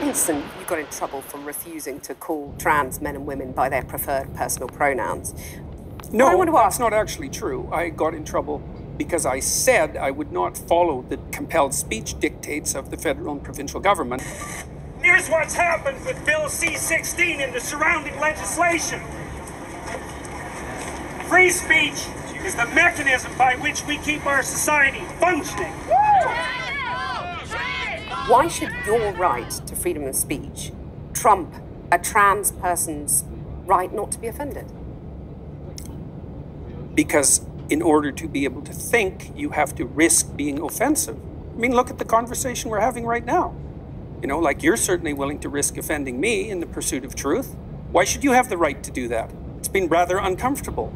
Vincent, you got in trouble for refusing to call trans men and women by their preferred personal pronouns. No, that's not actually true. I got in trouble because I said I would not follow the compelled speech dictates of the federal and provincial government. Here's what's happened with Bill C-16 and the surrounding legislation. Free speech is the mechanism by which we keep our society functioning. Why should your right to freedom of speech trump a trans person's right not to be offended? Because in order to be able to think, you have to risk being offensive. I mean, look at the conversation we're having right now. You know, like you're certainly willing to risk offending me in the pursuit of truth. Why should you have the right to do that? It's been rather uncomfortable.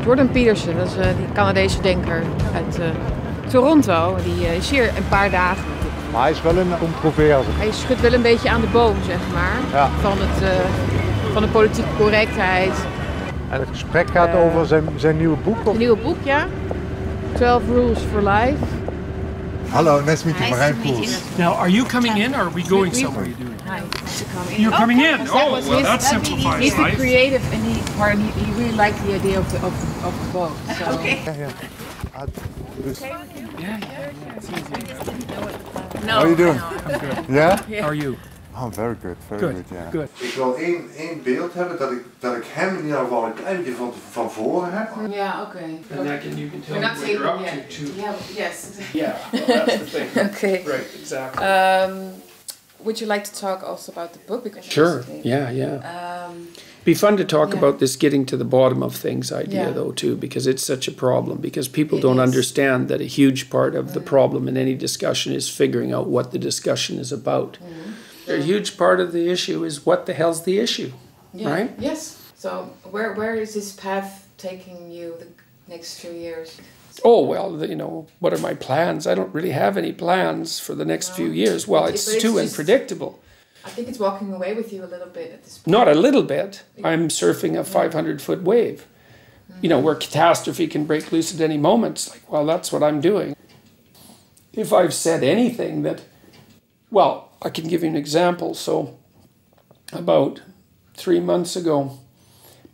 Jordan Peterson, dat is die Canadese denker uit Toronto. Die is hier een paar dagen. Maar hij is wel een controverse. Hij schudt wel een beetje aan de boom, zeg maar, ja. van de politieke correctheid. En het gesprek gaat over zijn nieuwe boek? Zijn nieuwe boek, ja. 12 Rules for Life. Hello, nice to meet you, Marijn Poels. Now, are you coming in or are we going somewhere? Hi. You're coming in? Oh, well, that simplifies He's the life. creative and he really liked the idea of the boat. So. Okay. Yeah. No, How are you doing? I'm good. Yeah? How are you? Oh, very good, yeah. Good. Ik wil één beeld hebben dat ik hem in ieder geval een klein beetje van voren heb. Yeah, okay. And that you can tell We're not what you're up yet. to. Yeah, yes. Yeah, well, that's the thing. Okay. Right, exactly. Would you like to talk also about the book? Because Sure, yeah. Be fun to talk about this getting to the bottom of things idea though too, because it's such a problem, because people don't understand that a huge part of the problem in any discussion is figuring out what the discussion is about. A huge part of the issue is what the hell's the issue, right? Yes. So where is this path taking you the next few years? Oh, well, you know, what are my plans? I don't really have any plans for the next few years. Well, it's too unpredictable. I think it's walking away with you a little bit at this point. Not a little bit. I'm surfing a 500-foot wave. You know, where catastrophe can break loose at any moment. It's like, well, that's what I'm doing. If I've said anything that, well, I can give you an example. So, about 3 months ago,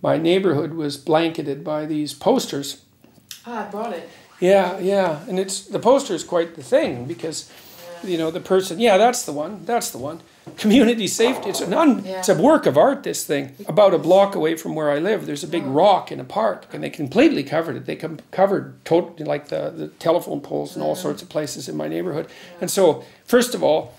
my neighborhood was blanketed by these posters. Ah, I brought it. Yeah, and the poster is quite the thing because, you know, the person, that's the one. Community safety, it's a work of art, this thing. About a block away from where I live, there's a big rock in a park, and they completely covered it. They covered totally, like the telephone poles and all sorts of places in my neighborhood. And so, first of all,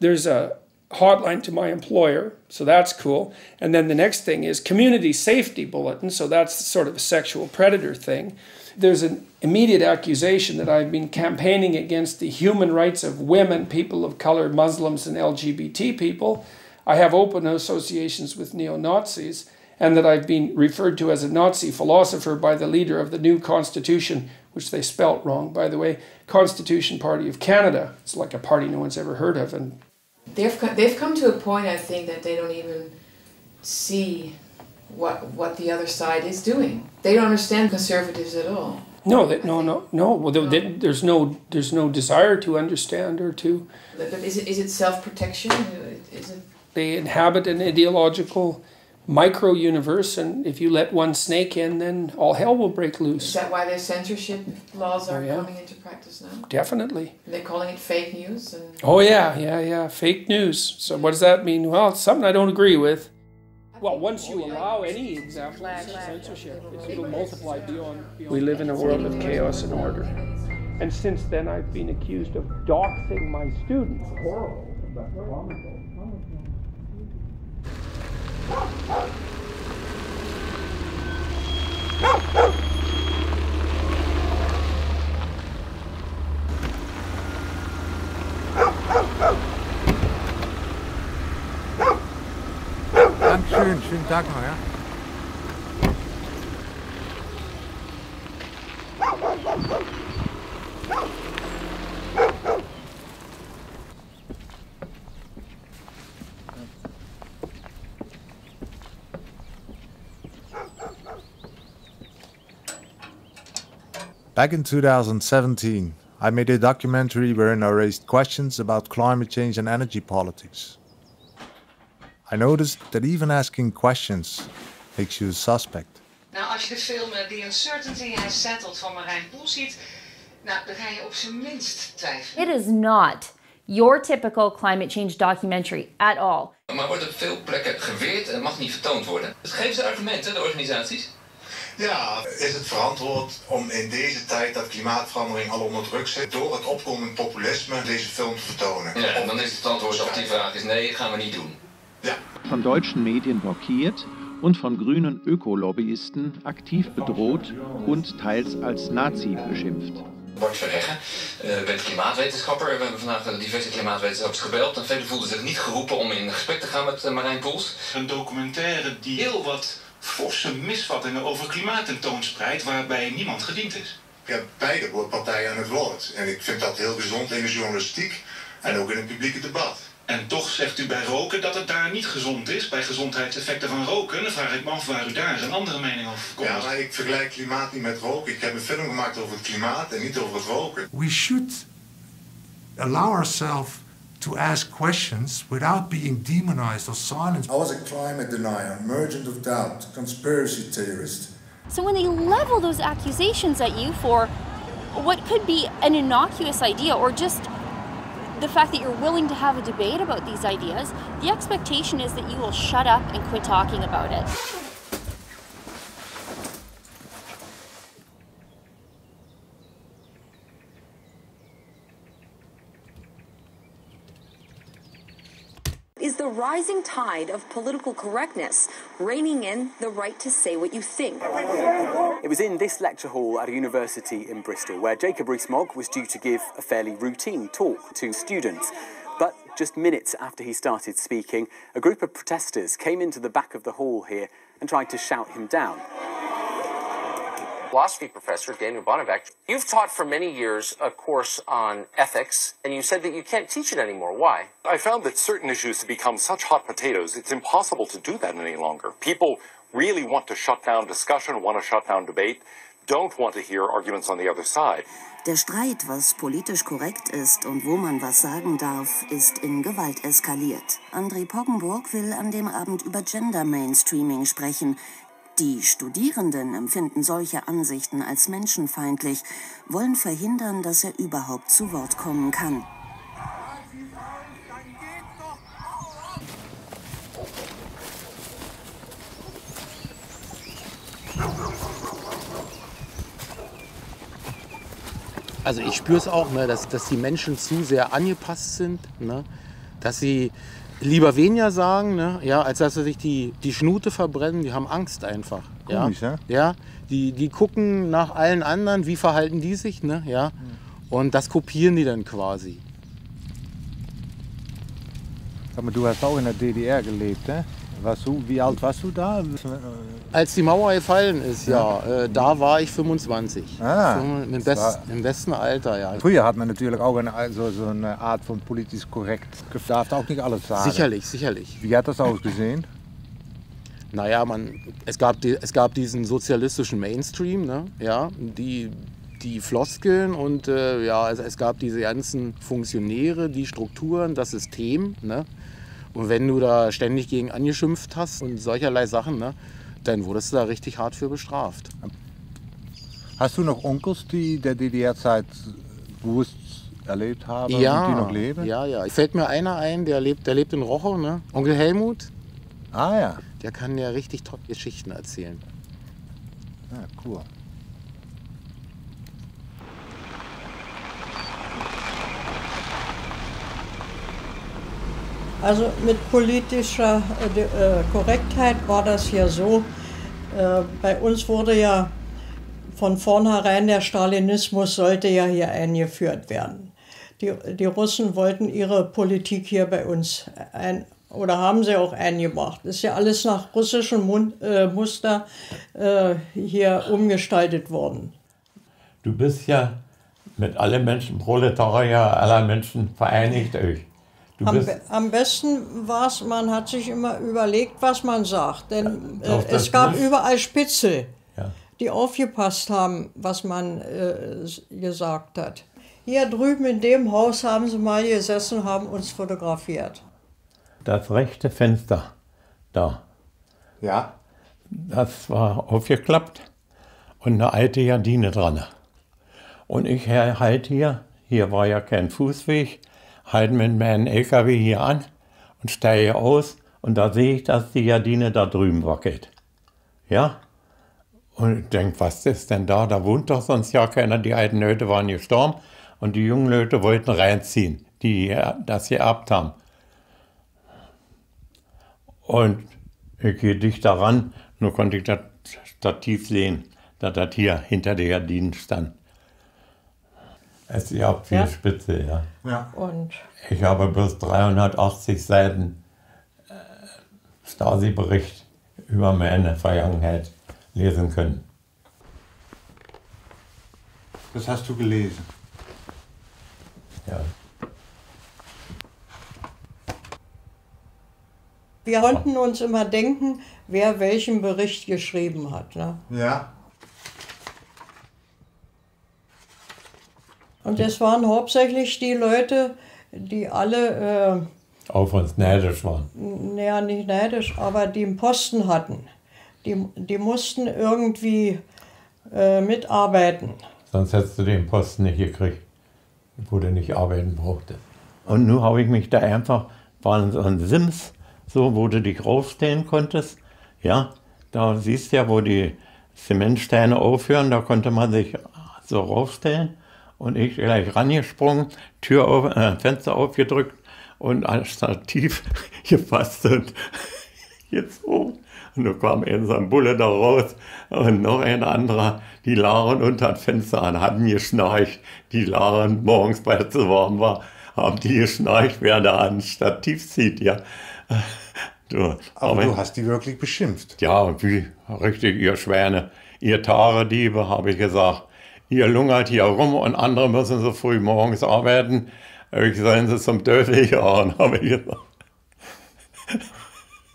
there's a hotline to my employer, so that's cool. And then the next thing is community safety bulletin, so that's sort of a sexual predator thing. There's an immediate accusation that I've been campaigning against the human rights of women, people of color, Muslims, and LGBT people. I have open associations with neo-Nazis, and that I've been referred to as a Nazi philosopher by the leader of the new Constitution, which they spelt wrong, by the way, Constitution Party of Canada. It's like a party no one's ever heard of. And they've come to a point, I think, that they don't even see what the other side is doing. They don't understand conservatives at all. No. Well, there's no desire to understand or to. But is it self-protection? Is it? They inhabit an ideological micro-universe, and if you let one snake in, then all hell will break loose. Is that why their censorship laws are coming into practice now? Definitely. And they're calling it fake news? Oh yeah, fake news. So what does that mean? Well, it's something I don't agree with. Well, once you allow any example of censorship, it'll multiply beyond. We live in a world of chaos and order. And since then, I've been accused of doxing my students. Horrible, but comical. Dankeschön, schönen Tag noch, ja. Back in 2017, I made a documentary wherein I raised questions about climate change and energy politics. I noticed that even asking questions makes you a suspect. Nou, als je de film The Uncertainty Has Settled van Marijn Poels ziet, nou, dan ga je op zijn minst twijfelen. It is not your typical climate change documentary at all. Maar wordt op veel plekken geweerd en mag niet vertoond worden. Dus geven ze argumenten, de organisaties? Ja, is het verantwoord om in deze tijd dat klimaatverandering al onder druk zit, door het opkomend populisme deze film te vertonen? Ja, en dan is het antwoord op die vraag is nee, gaan we niet doen. Ja. Von deutschen Medien blockiert und von grünen Ökolobbyisten aktiv bedroht und teils als Nazi beschimpft. Bart Verreggen, bent klimaatwetenschapper. We hebben vandaag diverse klimaatwetenschappers gebeld. En velen voelden zich niet geroepen om in gesprek te gaan met Marijn Poels. Een documentaire die heel wat forse misvattingen over klimaat tentoonspreidt, waarbij niemand gediend is. Ja, beide partijen aan het woord. En ik vind dat heel gezond in de journalistiek en ook in het publieke debat. En toch zegt u bij roken dat het daar niet gezond is, bij gezondheidseffecten van roken. Dan vraag ik me af waar u daar een andere mening over komt. Ja, maar ik vergelijk klimaat niet met roken. Ik heb een film gemaakt over het klimaat en niet over het roken. We should allow ourselves to ask questions without being demonized or silenced. I was a climate denier, merchant of doubt, conspiracy theorist. So when they level those accusations at you for what could be an innocuous idea or just the fact that you're willing to have a debate about these ideas, the expectation is that you will shut up and quit talking about it. Is the rising tide of political correctness reining in the right to say what you think? It was in this lecture hall at a university in Bristol where Jacob Rees-Mogg was due to give a fairly routine talk to students. But just minutes after he started speaking, a group of protesters came into the back of the hall here and tried to shout him down. Philosophy professor Daniel Bonavec, you've taught for many years a course on ethics, and you said that you can't teach it anymore. Why? I found that certain issues have become such hot potatoes, it's impossible to do that any longer. People really want to shut down discussion, want to shut down debate, don't want to hear arguments on the other side. Der Streit, was politisch korrekt ist und wo man was sagen darf, ist in Gewalt eskaliert. André Poggenburg will an dem Abend über Gender Mainstreaming sprechen. Die Studierenden empfinden solche Ansichten als menschenfeindlich, wollen verhindern, dass er überhaupt zu Wort kommen kann. Also ich spüre es auch, ne, dass die Menschen zu sehr angepasst sind, ne, dass sie lieber weniger sagen, ne, ja, als dass sie sich die Schnute verbrennen. Die haben Angst einfach. Komisch, ja? Ja, die gucken nach allen anderen, wie verhalten die sich, ne, ja, und das kopieren die dann quasi. Aber du hast auch in der DDR gelebt, hè? Wie alt warst du da? Als die Mauer gefallen ist, ja, da war ich 25. Im besten Alter, ja. Früher hat man natürlich auch so eine Art von politisch korrekt. Darf auch nicht alles sagen. Sicherlich, sicherlich. Wie hat das ausgesehen? Naja, es gab diesen sozialistischen Mainstream, ne? Ja, die Floskeln und ja, es gab diese ganzen Funktionäre, die Strukturen, das System, ne? Und wenn du da ständig gegen angeschimpft hast und solcherlei Sachen, ne, dann wurdest du da richtig hart für bestraft. Hast du noch Onkels, die der DDR-Zeit bewusst erlebt haben ja, und die noch leben? Ja, ja. Fällt mir einer ein, der lebt in Rochow, ne? Onkel Helmut. Ah ja. Der kann ja richtig tolle Geschichten erzählen. Ja, cool. Also mit politischer Korrektheit war das ja so, bei uns wurde ja von vornherein der Stalinismus sollte ja hier eingeführt werden. Die Russen wollten ihre Politik hier bei uns Oder haben sie auch eingebracht. Ist ja alles nach russischem Muster hier umgestaltet worden. Du bist ja mit allen Menschen, Proletarier aller Menschen vereinigt euch. Am besten war es, man hat sich immer überlegt, was man sagt. Denn es gab überall Spitzel, die aufgepasst haben, was man gesagt hat. Hier drüben in dem Haus haben sie mal gesessen und haben uns fotografiert. Das rechte Fenster da, ja, das war aufgeklappt und eine alte Gardine dran. Und ich halt hier war ja kein Fußweg, halte mit meinem LKW hier an und steige aus und da sehe ich, dass die Gardine da drüben wackelt. Ja? Und ich denke, was ist denn da? Da wohnt doch sonst ja keiner. Die alten Leute waren gestorben und die jungen Leute wollten reinziehen, die das geerbt haben. Und ich gehe dichter ran, nur konnte ich das Stativ sehen, dass das hier hinter der Gardine stand. Es gab viel Spitze, ja. Und ich habe bloß 380 Seiten Stasi-Bericht über meine Vergangenheit lesen können. Das hast du gelesen? Ja. Wir konnten uns immer denken, wer welchen Bericht geschrieben hat. Ne? Ja. Und es waren hauptsächlich die Leute, die alle... auf uns neidisch waren. Naja, nicht neidisch, aber die einen Posten hatten. Die mussten irgendwie mitarbeiten. Sonst hättest du den Posten nicht gekriegt, wo du nicht arbeiten brauchte. Und nun habe ich mich da einfach, war so ein Sims, so, wo du dich raufstellen konntest. Ja, da siehst du ja, wo die Zementsteine aufhören, da konnte man sich so raufstellen. Und ich gleich rangesprungen, Tür auf, Fenster aufgedrückt und als Stativ gefasst und gezogen. Und da kam eben so ein Bulle da raus und noch ein anderer, die lagen unter das Fenster an, hatten geschnarcht. Die lagen morgens, weil es so warm war, haben die geschnarcht, wer da an Stativ zieht, ja. Aber du hast die wirklich beschimpft. Ja, wie richtig, ihr Schwäne, ihr Tarediebe, habe ich gesagt. Ihr lungert hier rum und andere müssen so früh morgens arbeiten. Ich sollen sie zum Teufel jagen, habe ich gesagt.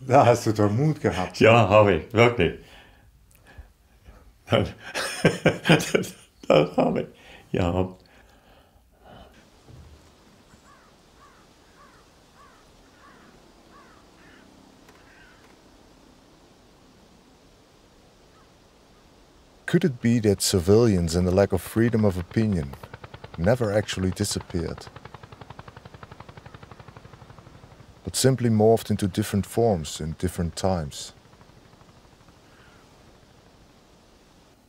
Da hast du doch Mut gehabt. Ja, habe ich, wirklich. Das habe ich, ja. Could it be that civilians and the lack of freedom of opinion never actually disappeared, but simply morphed into different forms in different times?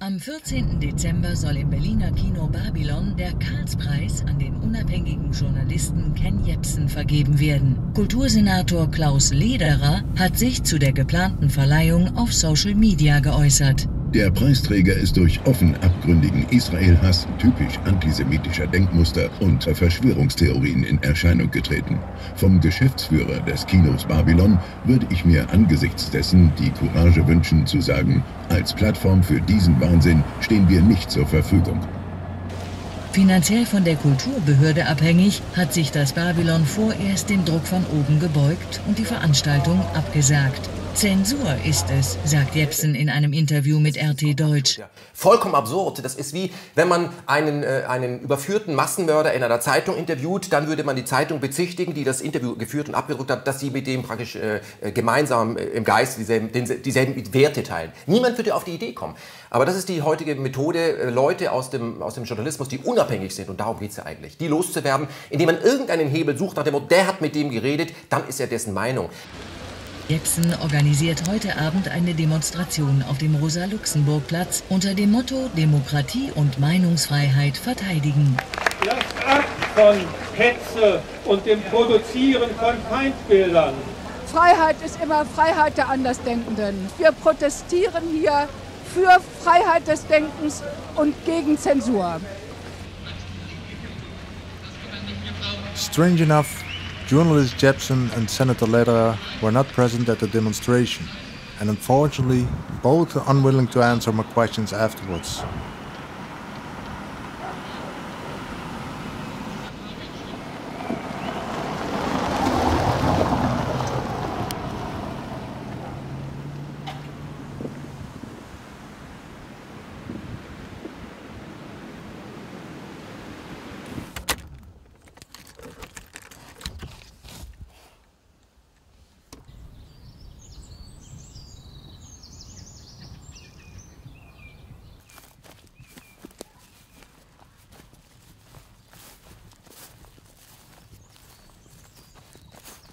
Am 14. Dezember soll im Berliner Kino Babylon der Karlspreis an den unabhängigen Journalisten Ken Jebsen vergeben werden. Kultursenator Klaus Lederer hat sich zu der geplanten Verleihung auf Social Media geäußert. Der Preisträger ist durch offen abgründigen Israel-Hass, typisch antisemitischer Denkmuster und Verschwörungstheorien in Erscheinung getreten. Vom Geschäftsführer des Kinos Babylon würde ich mir angesichts dessen die Courage wünschen zu sagen, als Plattform für diesen Wahnsinn stehen wir nicht zur Verfügung. Finanziell von der Kulturbehörde abhängig, hat sich das Babylon vorerst dem Druck von oben gebeugt und die Veranstaltung abgesagt. Zensur ist es, sagt Jebsen in einem Interview mit RT Deutsch. Ja, vollkommen absurd. Das ist wie, wenn man einen überführten Massenmörder in einer Zeitung interviewt, dann würde man die Zeitung bezichtigen, die das Interview geführt und abgedruckt hat, dass sie mit dem praktisch gemeinsam im Geist dieselben Werte teilen. Niemand würde auf die Idee kommen. Aber das ist die heutige Methode, Leute aus dem Journalismus, die unabhängig sind, und darum geht es ja eigentlich, die loszuwerden, indem man irgendeinen Hebel sucht, nach dem Motto, der hat mit dem geredet, dann ist er dessen Meinung. Jebsen organisiert heute Abend eine Demonstration auf dem Rosa-Luxemburg-Platz unter dem Motto Demokratie und Meinungsfreiheit verteidigen. Lasst ab von Hetze und dem Produzieren von Feindbildern. Freiheit ist immer Freiheit der Andersdenkenden. Wir protestieren hier für Freiheit des Denkens und gegen Zensur. Strange enough, Journalist Jepsen and Senator Lederer were not present at the demonstration, and unfortunately, both are unwilling to answer my questions afterwards.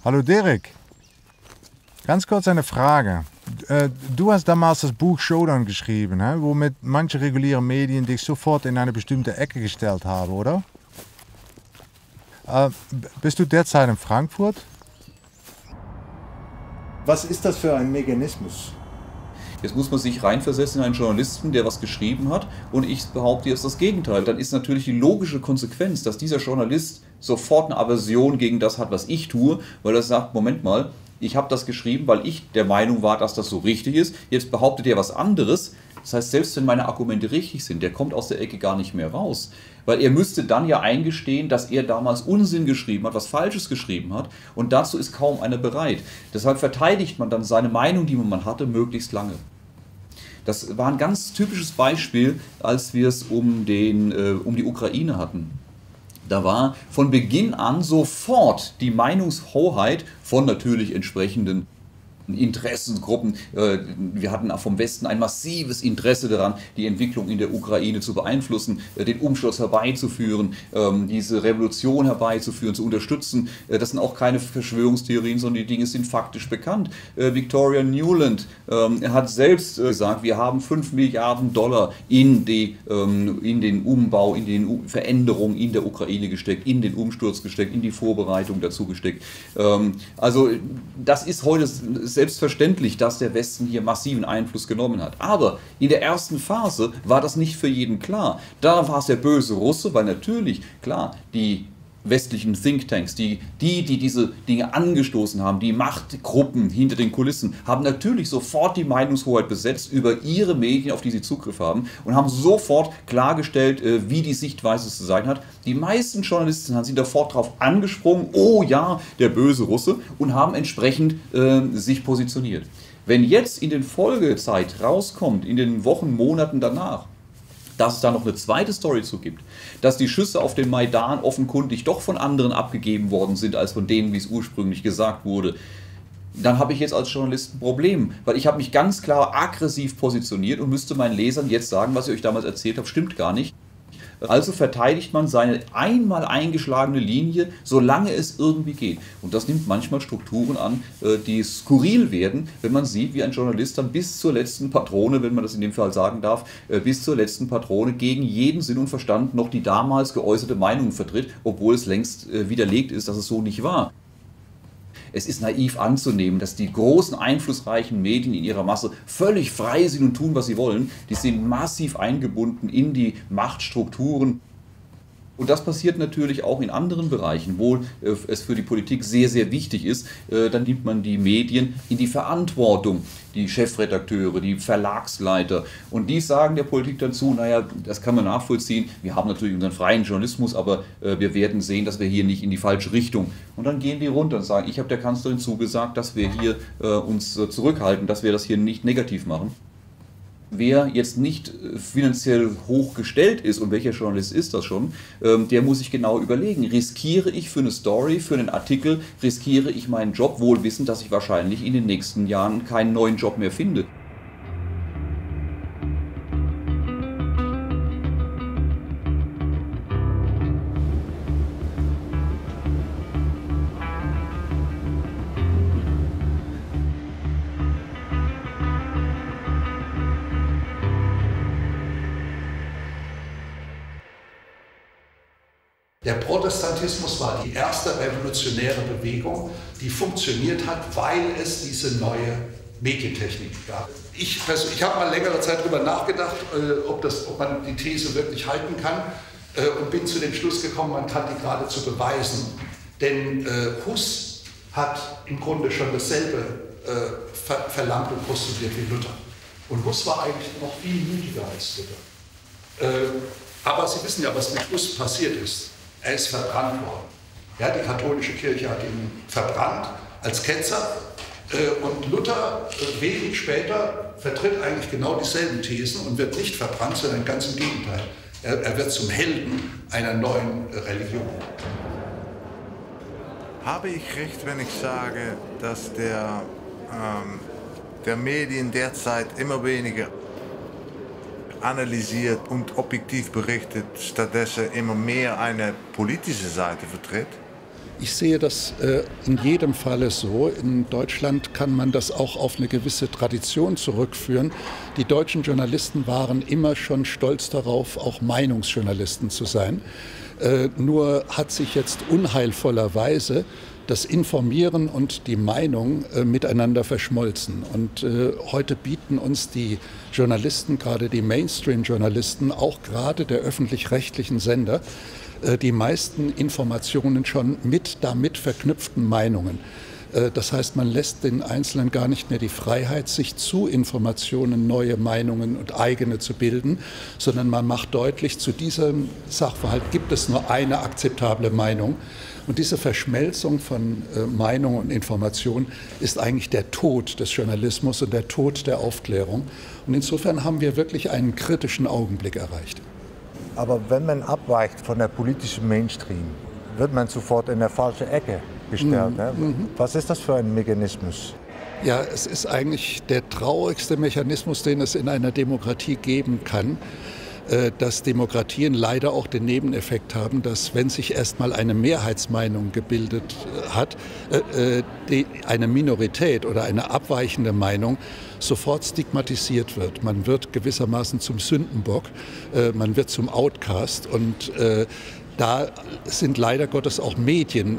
Hallo Dirk, ganz kurz eine Frage. Du hast damals das Buch Showdown geschrieben, womit manche reguläre Medien dich sofort in eine bestimmte Ecke gestellt haben, oder? Bist du derzeit in Frankfurt? Was ist das für ein Mechanismus? Jetzt muss man sich reinversetzen in einen Journalisten, der was geschrieben hat, und ich behaupte jetzt das Gegenteil. Dann ist natürlich die logische Konsequenz, dass dieser Journalist sofort eine Aversion gegen das hat, was ich tue, weil er sagt, Moment mal, ich habe das geschrieben, weil ich der Meinung war, dass das so richtig ist. Jetzt behauptet er was anderes. Das heißt, selbst wenn meine Argumente richtig sind, der kommt aus der Ecke gar nicht mehr raus. Weil er müsste dann ja eingestehen, dass er damals Unsinn geschrieben hat, was Falsches geschrieben hat. Und dazu ist kaum einer bereit. Deshalb verteidigt man dann seine Meinung, die man hatte, möglichst lange. Das war ein ganz typisches Beispiel, als wir es um die Ukraine hatten. Da war von Beginn an sofort die Meinungshoheit von natürlich entsprechenden Interessengruppen. Wir hatten auch vom Westen ein massives Interesse daran, die Entwicklung in der Ukraine zu beeinflussen, den Umsturz herbeizuführen, diese Revolution herbeizuführen, zu unterstützen. Das sind auch keine Verschwörungstheorien, sondern die Dinge sind faktisch bekannt. Victoria Nuland hat selbst gesagt, wir haben $5 Milliarden in den Umbau, in die Veränderung in der Ukraine gesteckt, in den Umsturz gesteckt, in die Vorbereitung dazu gesteckt. Also das ist heute selbstverständlich, dass der Westen hier massiven Einfluss genommen hat. Aber in der ersten Phase war das nicht für jeden klar. Da war es der böse Russe, weil natürlich, klar, die westlichen Thinktanks, die diese Dinge angestoßen haben, die Machtgruppen hinter den Kulissen, haben natürlich sofort die Meinungshoheit besetzt über ihre Medien, auf die sie Zugriff haben, und haben sofort klargestellt, wie die Sichtweise zu sein hat. Die meisten Journalisten sind sofort darauf angesprungen, oh ja, der böse Russe, und haben entsprechend sich positioniert. Wenn jetzt in den Folgezeit rauskommt, in den Wochen, Monaten danach, dass es da noch eine zweite Story zu gibt, dass die Schüsse auf den Maidan offenkundig doch von anderen abgegeben worden sind, als von denen, wie es ursprünglich gesagt wurde, dann habe ich jetzt als Journalist ein Problem, weil ich habe mich ganz klar aggressiv positioniert und müsste meinen Lesern jetzt sagen, was ich euch damals erzählt habe, stimmt gar nicht. Also verteidigt man seine einmal eingeschlagene Linie, solange es irgendwie geht. Und das nimmt manchmal Strukturen an, die skurril werden, wenn man sieht, wie ein Journalist dann bis zur letzten Patrone, wenn man das in dem Fall sagen darf, bis zur letzten Patrone gegen jeden Sinn und Verstand noch die damals geäußerte Meinung vertritt, obwohl es längst widerlegt ist, dass es so nicht war. Es ist naiv anzunehmen, dass die großen, einflussreichen Medien in ihrer Masse völlig frei sind und tun, was sie wollen. Die sind massiv eingebunden in die Machtstrukturen. Und das passiert natürlich auch in anderen Bereichen, wo es für die Politik sehr, sehr wichtig ist. Dann nimmt man die Medien in die Verantwortung, die Chefredakteure, die Verlagsleiter. Und die sagen der Politik dann zu, naja, das kann man nachvollziehen. Wir haben natürlich unseren freien Journalismus, aber wir werden sehen, dass wir hier nicht in die falsche Richtung. Und dann gehen die runter und sagen, ich habe der Kanzlerin zugesagt, dass wir hier uns zurückhalten, dass wir das hier nicht negativ machen. Wer jetzt nicht finanziell hochgestellt ist, und welcher Journalist ist das schon, der muss sich genau überlegen, riskiere ich für eine Story, für einen Artikel, riskiere ich meinen Job, wohl wissend, dass ich wahrscheinlich in den nächsten Jahren keinen neuen Job mehr finde. Der Protestantismus war die erste revolutionäre Bewegung, die funktioniert hat, weil es diese neue Medientechnik gab. Ich habe mal längere Zeit darüber nachgedacht, ob man die These wirklich halten kann, und bin zu dem Schluss gekommen, man kann die geradezu beweisen. Denn Hus hat im Grunde schon dasselbe verlangt und postuliert wie Luther. Und Hus war eigentlich noch viel mutiger als Luther. Aber Sie wissen ja, was mit Hus passiert ist. Er ist verbrannt worden. Ja, die katholische Kirche hat ihn verbrannt als Ketzer. Und Luther, wenig später, vertritt eigentlich genau dieselben Thesen und wird nicht verbrannt, sondern ganz im Gegenteil. Er wird zum Helden einer neuen Religion. Habe ich recht, wenn ich sage, dass der Medien derzeit immer weniger analysiert und objektiv berichtet, stattdessen immer mehr eine politische Seite vertritt? Ich sehe das in jedem Falle so. In Deutschland kann man das auch auf eine gewisse Tradition zurückführen. Die deutschen Journalisten waren immer schon stolz darauf, auch Meinungsjournalisten zu sein. Nur hat sich jetzt unheilvollerweise das Informieren und die Meinung miteinander verschmolzen. Und heute bieten uns die Journalisten, gerade die Mainstream-Journalisten, auch gerade der öffentlich-rechtlichen Sender, die meisten Informationen schon mit damit verknüpften Meinungen. Das heißt, man lässt den Einzelnen gar nicht mehr die Freiheit, sich zu Informationen, neue Meinungen und eigene zu bilden, sondern man macht deutlich, zu diesem Sachverhalt gibt es nur eine akzeptable Meinung. Und diese Verschmelzung von Meinung und Information ist eigentlich der Tod des Journalismus und der Tod der Aufklärung. Und insofern haben wir wirklich einen kritischen Augenblick erreicht. Aber wenn man abweicht von der politischen Mainstream, wird man sofort in der falschen Ecke gestellt. Ne? Was ist das für ein Mechanismus? Ja, es ist eigentlich der traurigste Mechanismus, den es in einer Demokratie geben kann, dass Demokratien leider auch den Nebeneffekt haben, dass, wenn sich erstmal eine Mehrheitsmeinung gebildet hat, eine Minorität oder eine abweichende Meinung sofort stigmatisiert wird. Man wird gewissermaßen zum Sündenbock, man wird zum Outcast und da sind leider Gottes auch Medien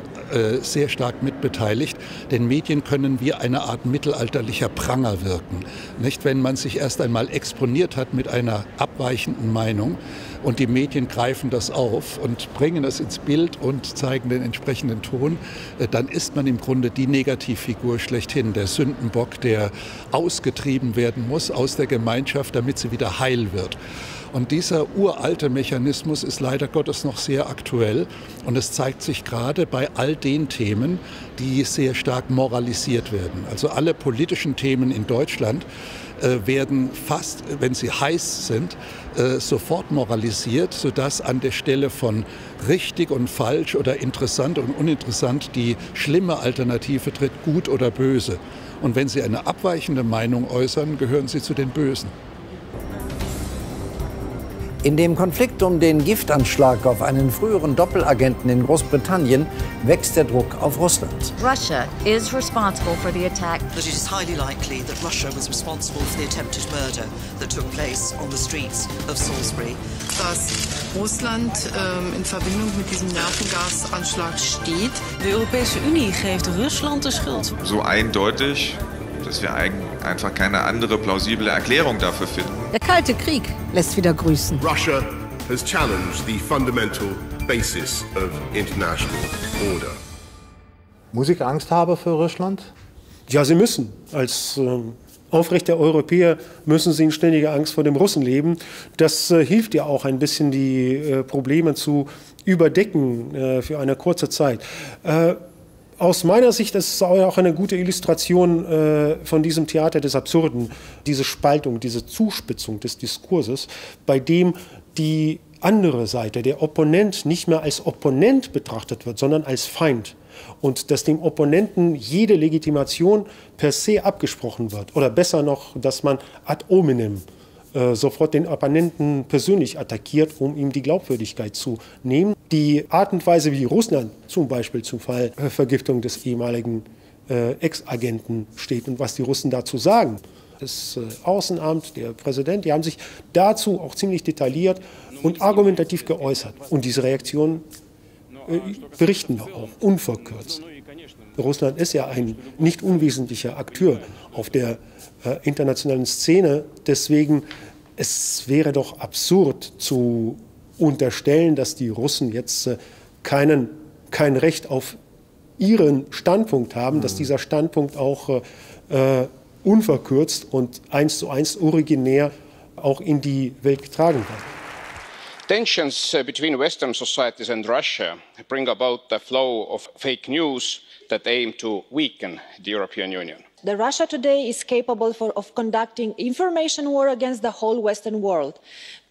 sehr stark mitbeteiligt, denn Medien können wie eine Art mittelalterlicher Pranger wirken. Nicht, wenn man sich erst einmal exponiert hat mit einer abweichenden Meinung und die Medien greifen das auf und bringen es ins Bild und zeigen den entsprechenden Ton, dann ist man im Grunde die Negativfigur schlechthin, der Sündenbock, der ausgetrieben werden muss aus der Gemeinschaft, damit sie wieder heil wird. Und dieser uralte Mechanismus ist leider Gottes noch sehr aktuell und es zeigt sich gerade bei all den Themen, die sehr stark moralisiert werden. Also alle politischen Themen in Deutschland werden fast, wenn sie heiß sind, sofort moralisiert, sodass an der Stelle von richtig und falsch oder interessant und uninteressant die schlimme Alternative tritt, gut oder böse. Und wenn Sie eine abweichende Meinung äußern, gehören Sie zu den Bösen. In dem Konflikt um den Giftanschlag auf einen früheren Doppelagenten in Großbritannien wächst der Druck auf Russland. Russia is responsible for the attack. That it is highly likely that Russia was responsible for the attempted murder that took place on the streets of Salisbury. Dass Russland in Verbindung mit diesem Nervengasanschlag steht. De Europese Unie geeft Rusland de Schuld. So eindeutig, dass wir einfach keine andere plausible Erklärung dafür finden. Der Kalte Krieg lässt wieder grüßen. Russia has challenged the fundamental basis of international order. Muss ich Angst haben für Russland? Ja, Sie müssen. Als aufrechter Europäer müssen Sie in ständiger Angst vor dem Russen leben. Das hilft ja auch ein bisschen, die Probleme zu überdecken für eine kurze Zeit. Aus meiner Sicht ist es auch eine gute Illustration von diesem Theater des Absurden, diese Spaltung, diese Zuspitzung des Diskurses, bei dem die andere Seite, der Opponent, nicht mehr als Opponent betrachtet wird, sondern als Feind. Und dass dem Opponenten jede Legitimation per se abgesprochen wird. Oder besser noch, dass man ad hominem sofort den Opponenten persönlich attackiert, um ihm die Glaubwürdigkeit zu nehmen. Die Art und Weise, wie Russland zum Beispiel zum Fall Vergiftung des ehemaligen Ex-Agenten steht und was die Russen dazu sagen. Das Außenamt, der Präsident, die haben sich dazu auch ziemlich detailliert und argumentativ geäußert. Und diese Reaktion berichten wir auch unverkürzt. Russland ist ja ein nicht unwesentlicher Akteur auf der internationalen Szene. Deswegen, es wäre doch absurd zu unterstellen, dass die Russen jetzt kein Recht auf ihren Standpunkt haben, dass dieser Standpunkt auch unverkürzt und 1:1 originär auch in die Welt getragen wird. Tensions between Western societies and Russia bring about the flow of fake news that aim to weaken the European Union. The Russia today is capable of conducting information war against the whole Western world,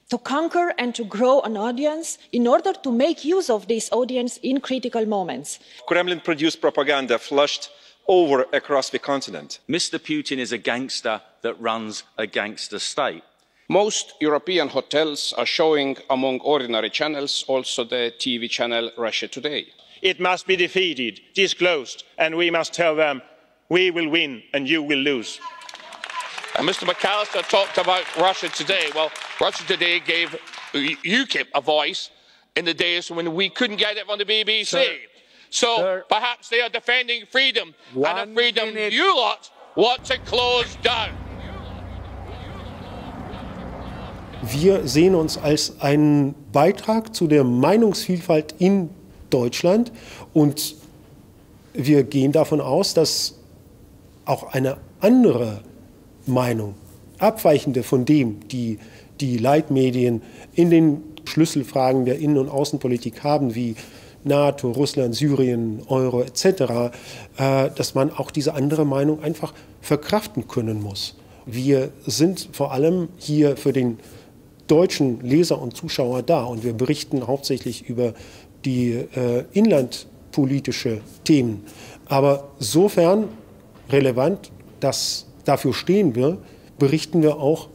to conquer and to grow an audience in order to make use of this audience in critical moments. Kremlin-produced propaganda flushed over across the continent. Mr. Putin is a gangster that runs a gangster state. Most European hotels are showing, among ordinary channels, also the TV channel Russia Today. It must be defeated, disclosed, and we must tell them, we will win and you will lose. And Mr. McAllister talked about Russia Today. Well, Russia Today gave UKIP a voice in the days when we couldn't get it on the BBC. So perhaps they are defending freedom, and a freedom you lot want to close down. Wir sehen uns als einen Beitrag zu der Meinungsvielfalt in Deutschland und wir gehen davon aus, dass auch eine andere Meinung, abweichende von dem, die Leitmedien in den Schlüsselfragen der Innen- und Außenpolitik haben, wie NATO, Russland, Syrien, Euro etc., dass man auch diese andere Meinung einfach verkraften können muss. Wir sind vor allem hier für den deutschen Leser und Zuschauer da und wir berichten hauptsächlich über die inlandpolitische Themen. Aber sofern relevant, dass dafür stehen wir, berichten wir auch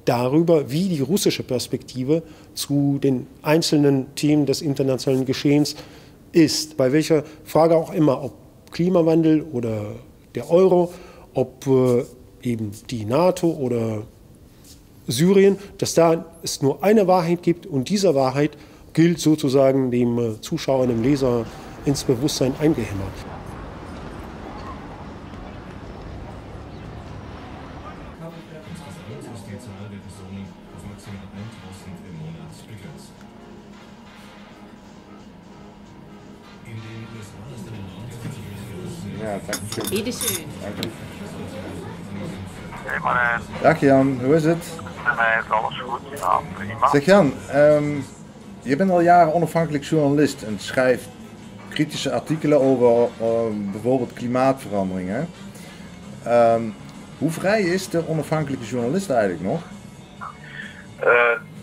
darüber, wie die russische Perspektive zu den einzelnen Themen des internationalen Geschehens ist. Bei welcher Frage auch immer, ob Klimawandel oder der Euro, ob eben die NATO oder Syrien, dass da es nur eine Wahrheit gibt und diese Wahrheit gilt sozusagen dem Zuschauer, dem Leser ins Bewusstsein eingehämmert. Ja, danke. Bitteschön. Danke. Dag Jan, hoe is het? Bij mij is alles goed, ja, prima. Zeg Jan, je bent al jaren onafhankelijk journalist en schrijft kritische artikelen over bijvoorbeeld klimaatverandering. Hè? Hoe vrij is de onafhankelijke journalist eigenlijk nog?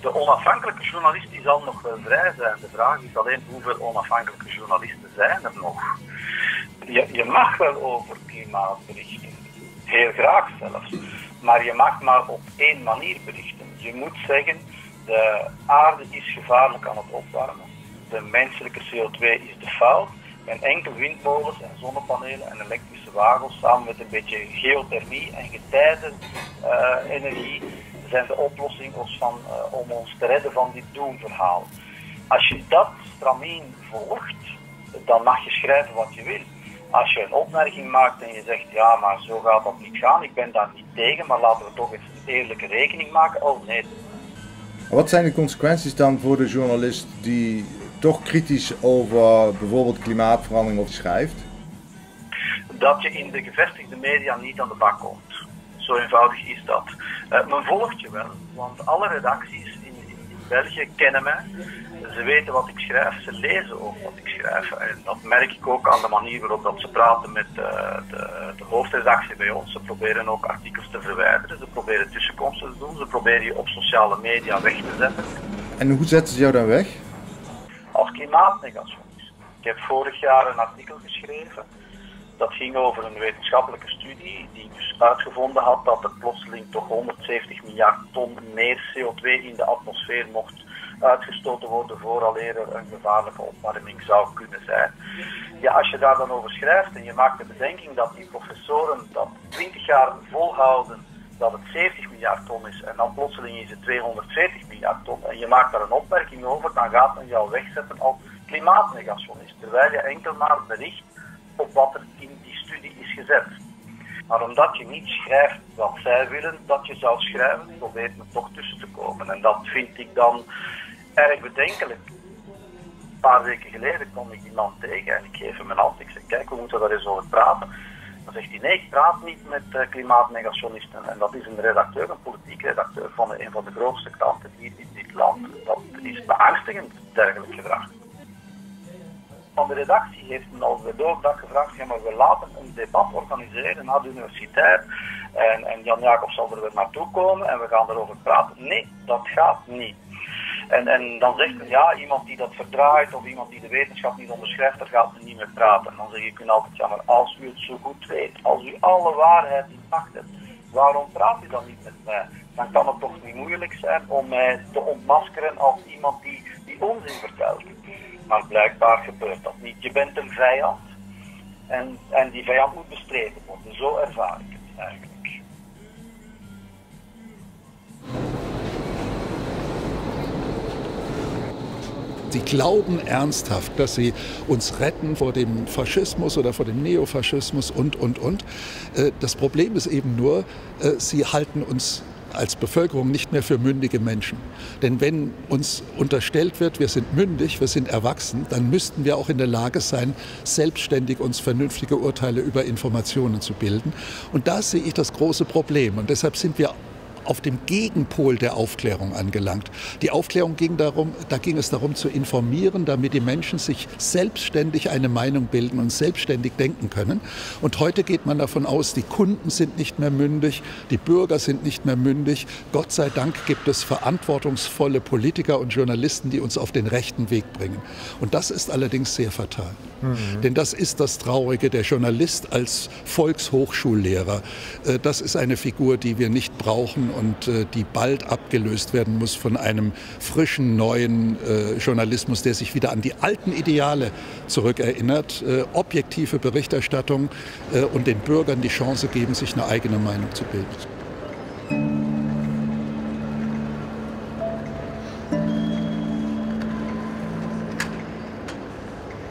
De onafhankelijke journalist die zal nog wel vrij zijn. De vraag is alleen hoeveel onafhankelijke journalisten zijn er nog. Je mag wel over klimaat berichten, heel graag zelfs, maar je mag maar op één manier berichten. Je moet zeggen, de aarde is gevaarlijk aan het opwarmen, de menselijke CO2 is de fout en enkel windmolens en zonnepanelen en elektrische wagens samen met een beetje geothermie en getijdenenergie zijn de oplossing om ons te redden van dit doemverhaal. Als je dat stramien volgt, dan mag je schrijven wat je wil. Als je een opmerking maakt en je zegt, ja, maar zo gaat dat niet gaan, ik ben daar niet tegen, maar laten we toch eens een eerlijke rekening maken. Oh nee. Wat zijn de consequenties dan voor de journalist die toch kritisch over bijvoorbeeld klimaatverandering schrijft? Dat je in de gevestigde media niet aan de bak komt. Zo eenvoudig is dat. Men volgt je wel, want alle redacties in België kennen mij. Ze weten wat ik schrijf, ze lezen ook wat ik schrijf. En dat merk ik ook aan de manier waarop dat ze praten met de hoofdredactie bij ons. Ze proberen ook artikels te verwijderen, ze proberen tussenkomsten te doen, ze proberen je op sociale media weg te zetten. En hoe zetten ze jou dan weg? Als klimaatnegationist. Ik heb vorig jaar een artikel geschreven. Dat ging over een wetenschappelijke studie die dus uitgevonden had dat er plotseling toch 170 miljard ton meer CO2 in de atmosfeer mocht uitgestoten worden vooraleer er een gevaarlijke opwarming zou kunnen zijn. Ja, als je daar dan over schrijft en je maakt de bedenking dat die professoren dat 20 jaar volhouden dat het 70 miljard ton is en dan plotseling is het 240 miljard ton en je maakt daar een opmerking over, dan gaat men jou wegzetten als klimaatnegationist, terwijl je enkel maar bericht op wat er in die studie is gezet. Maar omdat je niet schrijft wat zij willen dat je zou schrijven, probeert men toch tussen te komen. En dat vind ik dan erg bedenkelijk. paar weken geleden kwam ik die man tegen en ik geef hem een hand. Ik zeg, kijk, we moeten daar eens over praten. Dan zegt hij, nee, ik praat niet met klimaatnegationisten. En dat is een redacteur, een politiek redacteur van een van de grootste kranten hier in dit land. Dat is beangstigend, dergelijk gedrag. Van de redactie heeft men al de doordag gevraagd, ja, maar we laten een debat organiseren na de universiteit. En Jan Jacob zal er weer naartoe komen en we gaan erover praten. Nee, dat gaat niet. En dan zegt men, ja, iemand die dat verdraait of iemand die de wetenschap niet onderschrijft, daar gaat men niet meer praten. En dan zeg ik u altijd, ja, maar als u het zo goed weet, als u alle waarheid in pacht hebt, waarom praat u dan niet met mij? Dan kan het toch niet moeilijk zijn om mij te ontmaskeren als iemand die onzin vertelt. Maar blijkbaar gebeurt dat niet. Je bent een vijand en die vijand moet bestreden worden. Zo ervaar ik het eigenlijk. Sie glauben ernsthaft, dass sie uns retten vor dem Faschismus oder vor dem Neofaschismus und. Das Problem ist eben nur, sie halten uns als Bevölkerung nicht mehr für mündige Menschen. Denn wenn uns unterstellt wird, wir sind mündig, wir sind erwachsen, dann müssten wir auch in der Lage sein, selbstständig uns vernünftige Urteile über Informationen zu bilden. Und da sehe ich das große Problem. Und deshalb sind wir auf dem Gegenpol der Aufklärung angelangt. Die Aufklärung da ging es darum zu informieren, damit die Menschen sich selbstständig eine Meinung bilden und selbstständig denken können. Und heute geht man davon aus, die Kunden sind nicht mehr mündig, die Bürger sind nicht mehr mündig. Gott sei Dank gibt es verantwortungsvolle Politiker und Journalisten, die uns auf den rechten Weg bringen. Und das ist allerdings sehr fatal. Denn das ist das Traurige, der Journalist als Volkshochschullehrer. Das ist eine Figur, die wir nicht brauchen und die bald abgelöst werden muss von einem frischen, neuen Journalismus, der sich wieder an die alten Ideale zurückerinnert. Objektive Berichterstattung und den Bürgern die Chance geben, sich eine eigene Meinung zu bilden.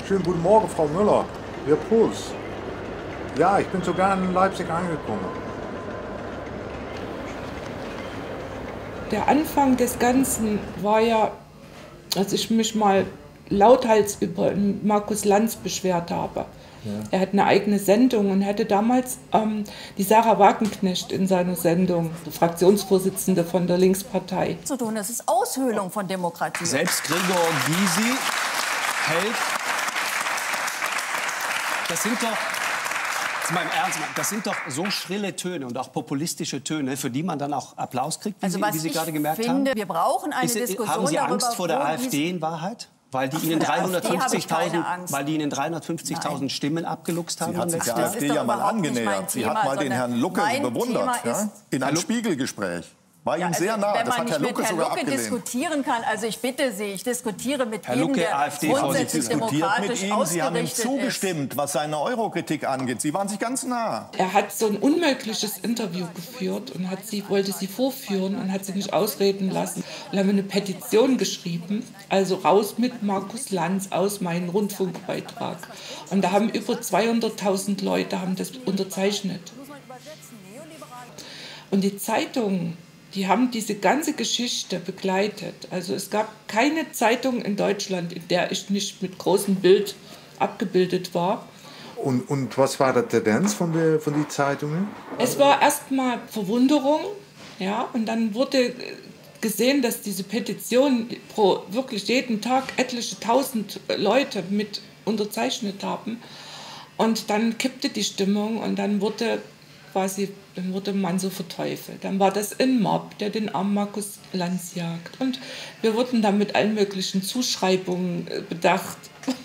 Schönen guten Morgen, Frau Müller. Herr Poels. Ja, ich bin sogar in Leipzig angekommen. Der Anfang des Ganzen war ja, als ich mich mal lauthals über Markus Lanz beschwert habe. Ja. Er hat eine eigene Sendung und hatte damals die Sarah Wagenknecht in seiner Sendung, die Fraktionsvorsitzende von der Linkspartei. Zu tun, das ist Aushöhlung von Demokratie. Selbst Gregor Gysi hält. Das sind doch, mal im Ernst, das sind doch so schrille Töne und auch populistische Töne, für die man dann auch Applaus kriegt, wie Sie gerade gemerkt haben. Wir brauchen eine Diskussion Haben Sie darüber, Angst vor der AfD in Wahrheit? Weil die Ihnen 350.000 Stimmen abgeluchst haben? Sie hat sich der AfD ja mal angenähert. Sie hat mal den Herrn Lucke bewundert, ja? In einem Spiegelgespräch. War Ihnen sehr nah. Das hat Herr Lucke sogar abgelehnt. Wenn man nicht mit Herrn Lucke diskutieren kann, also ich bitte Sie, ich diskutiere mit Herr jedem, Lucke, der grundsätzlich demokratisch mit ihm. Sie haben ihm zugestimmt, was seine Eurokritik angeht. Sie waren sich ganz nah. Er hat so ein unmögliches Interview geführt und wollte sie vorführen und hat sie nicht ausreden lassen. Und haben eine Petition geschrieben, also raus mit Markus Lanz aus meinem Rundfunkbeitrag. Und da haben über 200.000 Leute haben das unterzeichnet. Und die Zeitungen, die haben diese ganze Geschichte begleitet. Also es gab keine Zeitung in Deutschland, in der ich nicht mit großem Bild abgebildet war. Und was war die Tendenz von den Zeitungen? Es war erstmal Verwunderung, ja, und dann wurde gesehen, dass diese Petition wirklich jeden Tag etliche tausend Leute mit unterzeichnet haben. Und dann kippte die Stimmung und dann wurde man so verteufelt. Dann war das ein Mob, der den armen Markus Lanz jagt. Und wir wurden dann mit allen möglichen Zuschreibungen bedacht,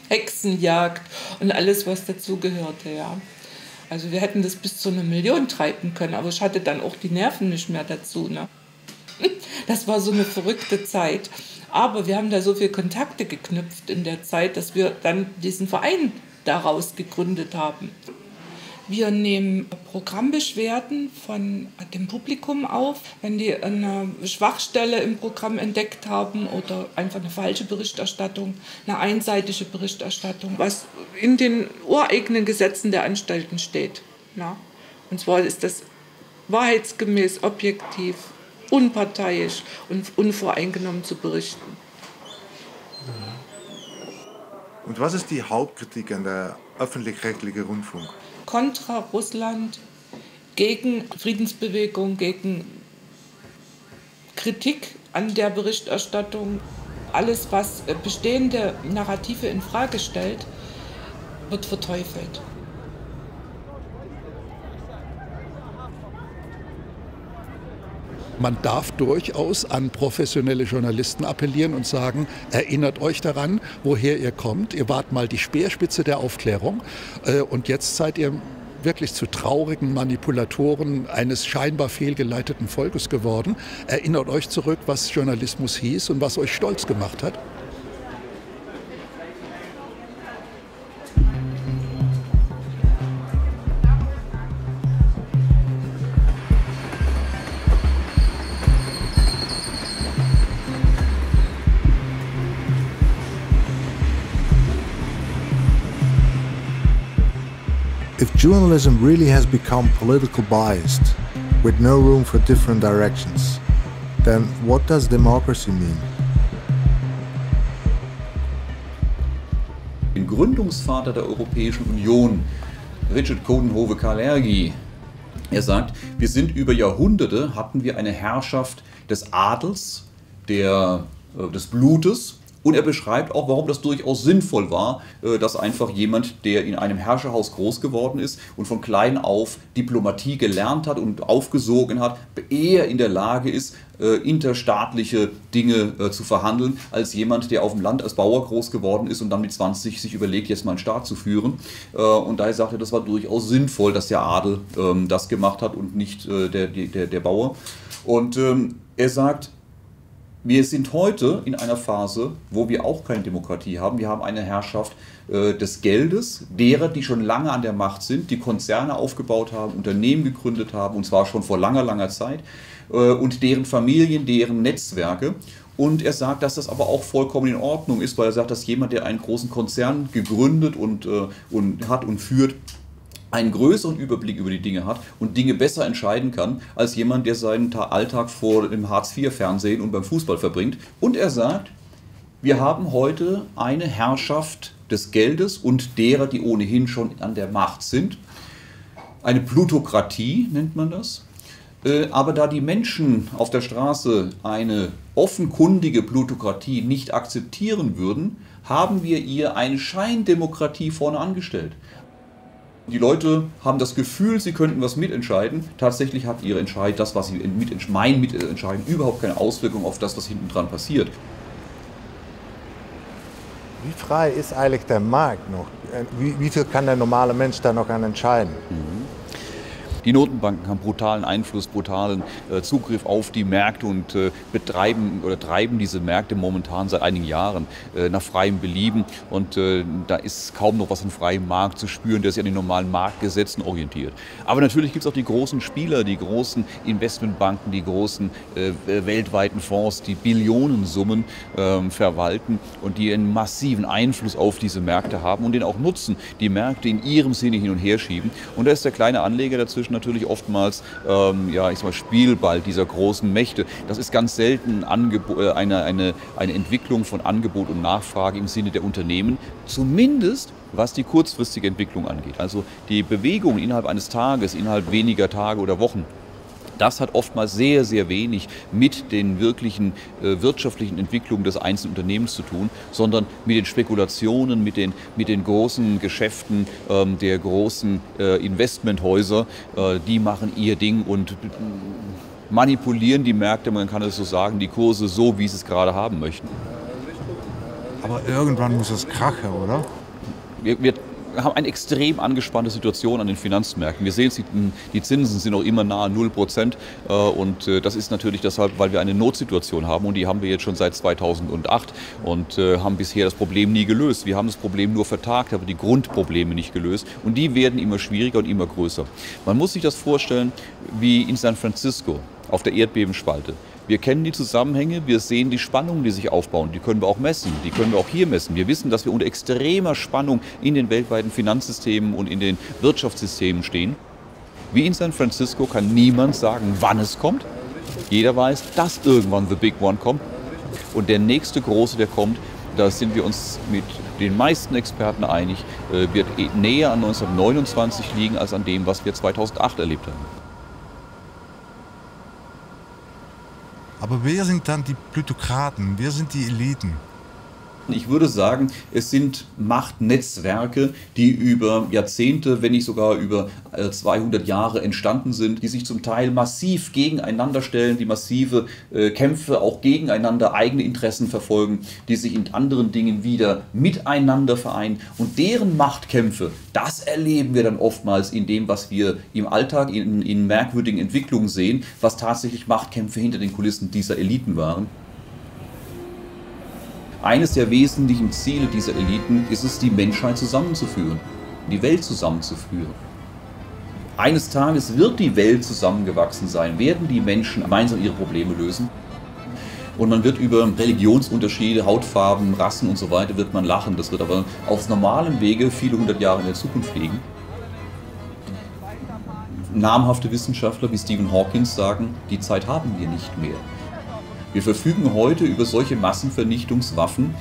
Hexenjagd und alles, was dazugehörte. Ja. Also wir hätten das bis zu 1 Million treiben können, aber ich hatte dann auch die Nerven nicht mehr dazu. Ne? Das war so eine verrückte Zeit. Aber wir haben da so viele Kontakte geknüpft in der Zeit, dass wir dann diesen Verein daraus gegründet haben. Wir nehmen Programmbeschwerden von dem Publikum auf, wenn die eine Schwachstelle im Programm entdeckt haben oder einfach eine falsche Berichterstattung, eine einseitige Berichterstattung, was in den ureigenen Gesetzen der Anstalten steht. Ja? Und zwar ist das wahrheitsgemäß, objektiv, unparteiisch und unvoreingenommen zu berichten. Und was ist die Hauptkritik an der öffentlich-rechtlichen Rundfunk? Kontra Russland, gegen Friedensbewegung, gegen Kritik an der Berichterstattung. Alles, was bestehende Narrative in Frage stellt, wird verteufelt. Man darf durchaus an professionelle Journalisten appellieren und sagen, erinnert euch daran, woher ihr kommt. Ihr wart mal die Speerspitze der Aufklärung und jetzt seid ihr wirklich zu traurigen Manipulatoren eines scheinbar fehlgeleiteten Volkes geworden. Erinnert euch zurück, was Journalismus hieß und was euch stolz gemacht hat. If journalism really has become political biased, with no room for different directions, then what does democracy mean? Den Gründungsvater der Europäischen Union, Richard Coudenhove-Kalergi, er sagt, wir sind über Jahrhunderte, hatten wir eine Herrschaft des Adels, des Blutes. Und er beschreibt auch, warum das durchaus sinnvoll war, dass einfach jemand, der in einem Herrscherhaus groß geworden ist und von klein auf Diplomatie gelernt hat und aufgesogen hat, eher in der Lage ist, interstaatliche Dinge zu verhandeln, als jemand, der auf dem Land als Bauer groß geworden ist und dann mit 20 sich überlegt, jetzt mal einen Staat zu führen. Und daher sagt er, das war durchaus sinnvoll, dass der Adel das gemacht hat und nicht der Bauer. Und er sagt, wir sind heute in einer Phase, wo wir auch keine Demokratie haben. Wir haben eine Herrschaft des Geldes, derer, die schon lange an der Macht sind, die Konzerne aufgebaut haben, Unternehmen gegründet haben, und zwar schon vor langer, langer Zeit, und deren Familien, deren Netzwerke. Und er sagt, dass das aber auch vollkommen in Ordnung ist, weil er sagt, dass jemand, der einen großen Konzern gegründet und hat und führt, einen größeren Überblick über die Dinge hat und Dinge besser entscheiden kann, als jemand, der seinen Alltag vor dem Hartz-IV-Fernsehen und beim Fußball verbringt. Und er sagt, wir haben heute eine Herrschaft des Geldes und derer, die ohnehin schon an der Macht sind. Eine Plutokratie nennt man das. Aber da die Menschen auf der Straße eine offenkundige Plutokratie nicht akzeptieren würden, haben wir ihr eine Scheindemokratie vorne angestellt. Die Leute haben das Gefühl, sie könnten was mitentscheiden. Tatsächlich hat ihre Entscheidung, das, was sie mitentscheiden, überhaupt keine Auswirkung auf das, was hinten dran passiert. Wie frei ist eigentlich der Markt noch? Wie viel kann der normale Mensch da noch an entscheiden? Die Notenbanken haben brutalen Einfluss, brutalen Zugriff auf die Märkte und treiben diese Märkte momentan seit einigen Jahren nach freiem Belieben. Und da ist kaum noch was im freien Markt zu spüren, der sich an den normalen Marktgesetzen orientiert. Aber natürlich gibt es auch die großen Spieler, die großen Investmentbanken, die großen weltweiten Fonds, die Billionensummen verwalten und die einen massiven Einfluss auf diese Märkte haben und den auch nutzen, die Märkte in ihrem Sinne hin und her schieben. Und da ist der kleine Anleger dazwischen natürlich oftmals Spielball dieser großen Mächte. Das ist ganz selten eine Entwicklung von Angebot und Nachfrage im Sinne der Unternehmen, zumindest was die kurzfristige Entwicklung angeht. Also die Bewegung innerhalb eines Tages, innerhalb weniger Tage oder Wochen. Das hat oftmals sehr, sehr wenig mit den wirklichen wirtschaftlichen Entwicklungen des einzelnen Unternehmens zu tun, sondern mit den Spekulationen, mit den großen Geschäften der großen Investmenthäuser. Die machen ihr Ding und manipulieren die Märkte, man kann es so sagen, die Kurse so, wie sie es gerade haben möchten. Aber irgendwann muss es krachen, oder? Wir haben eine extrem angespannte Situation an den Finanzmärkten. Wir sehen, die Zinsen sind noch immer nahe 0%. Und das ist natürlich deshalb, weil wir eine Notsituation haben. Und die haben wir jetzt schon seit 2008 und haben bisher das Problem nie gelöst. Wir haben das Problem nur vertagt, aber die Grundprobleme nicht gelöst. Und die werden immer schwieriger und immer größer. Man muss sich das vorstellen wie in San Francisco auf der Erdbebenspalte. Wir kennen die Zusammenhänge, wir sehen die Spannungen, die sich aufbauen. Die können wir auch messen, die können wir auch hier messen. Wir wissen, dass wir unter extremer Spannung in den weltweiten Finanzsystemen und in den Wirtschaftssystemen stehen. Wie in San Francisco kann niemand sagen, wann es kommt. Jeder weiß, dass irgendwann the big one kommt. Und der nächste große, der kommt, da sind wir uns mit den meisten Experten einig, wird näher an 1929 liegen als an dem, was wir 2008 erlebt haben. Aber wer sind dann die Plutokraten? Wer sind die Eliten? Ich würde sagen, es sind Machtnetzwerke, die über Jahrzehnte, wenn nicht sogar über 200 Jahre entstanden sind, die sich zum Teil massiv gegeneinander stellen, die massive Kämpfe auch gegeneinander, eigene Interessen verfolgen, die sich in anderen Dingen wieder miteinander vereinen. Und deren Machtkämpfe, das erleben wir dann oftmals in dem, was wir im Alltag, in merkwürdigen Entwicklungen sehen, was tatsächlich Machtkämpfe hinter den Kulissen dieser Eliten waren. Eines der wesentlichen Ziele dieser Eliten ist es, die Menschheit zusammenzuführen, die Welt zusammenzuführen. Eines Tages wird die Welt zusammengewachsen sein, werden die Menschen gemeinsam ihre Probleme lösen. Und man wird über Religionsunterschiede, Hautfarben, Rassen und so weiter wird man lachen. Das wird aber auf normalem Wege viele hundert Jahre in der Zukunft liegen. Namhafte Wissenschaftler wie Stephen Hawking sagen, die Zeit haben wir nicht mehr. Wir verfügen heute über solche Massenvernichtungswaffen,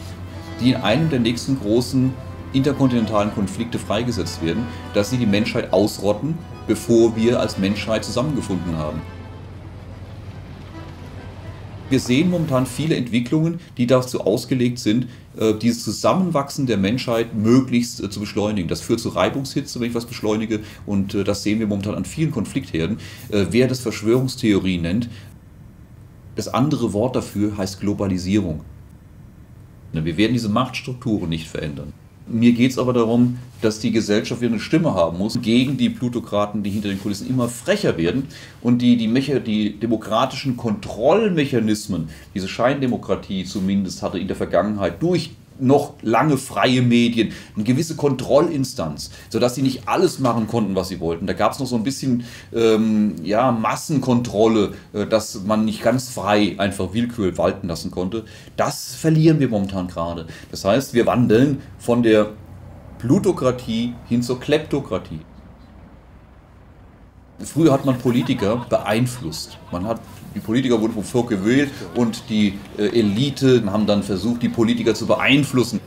die in einem der nächsten großen interkontinentalen Konflikte freigesetzt werden, dass sie die Menschheit ausrotten, bevor wir als Menschheit zusammengefunden haben. Wir sehen momentan viele Entwicklungen, die dazu ausgelegt sind, dieses Zusammenwachsen der Menschheit möglichst zu beschleunigen. Das führt zu Reibungshitze, wenn ich was beschleunige, und das sehen wir momentan an vielen Konfliktherden. Wer das Verschwörungstheorie nennt, das andere Wort dafür heißt Globalisierung. Wir werden diese Machtstrukturen nicht verändern. Mir geht es aber darum, dass die Gesellschaft wieder eine Stimme haben muss gegen die Plutokraten, die hinter den Kulissen immer frecher werden und die demokratischen Kontrollmechanismen, diese Scheindemokratie zumindest hatte in der Vergangenheit durch noch lange freie Medien, eine gewisse Kontrollinstanz, sodass sie nicht alles machen konnten, was sie wollten. Da gab es noch so ein bisschen Massenkontrolle, dass man nicht ganz frei einfach Willkür walten lassen konnte. Das verlieren wir momentan gerade. Das heißt, wir wandeln von der Plutokratie hin zur Kleptokratie. Früher hat man Politiker beeinflusst. Die Politiker wurden vom Volk gewählt und die Elite haben dann versucht, die Politiker zu beeinflussen.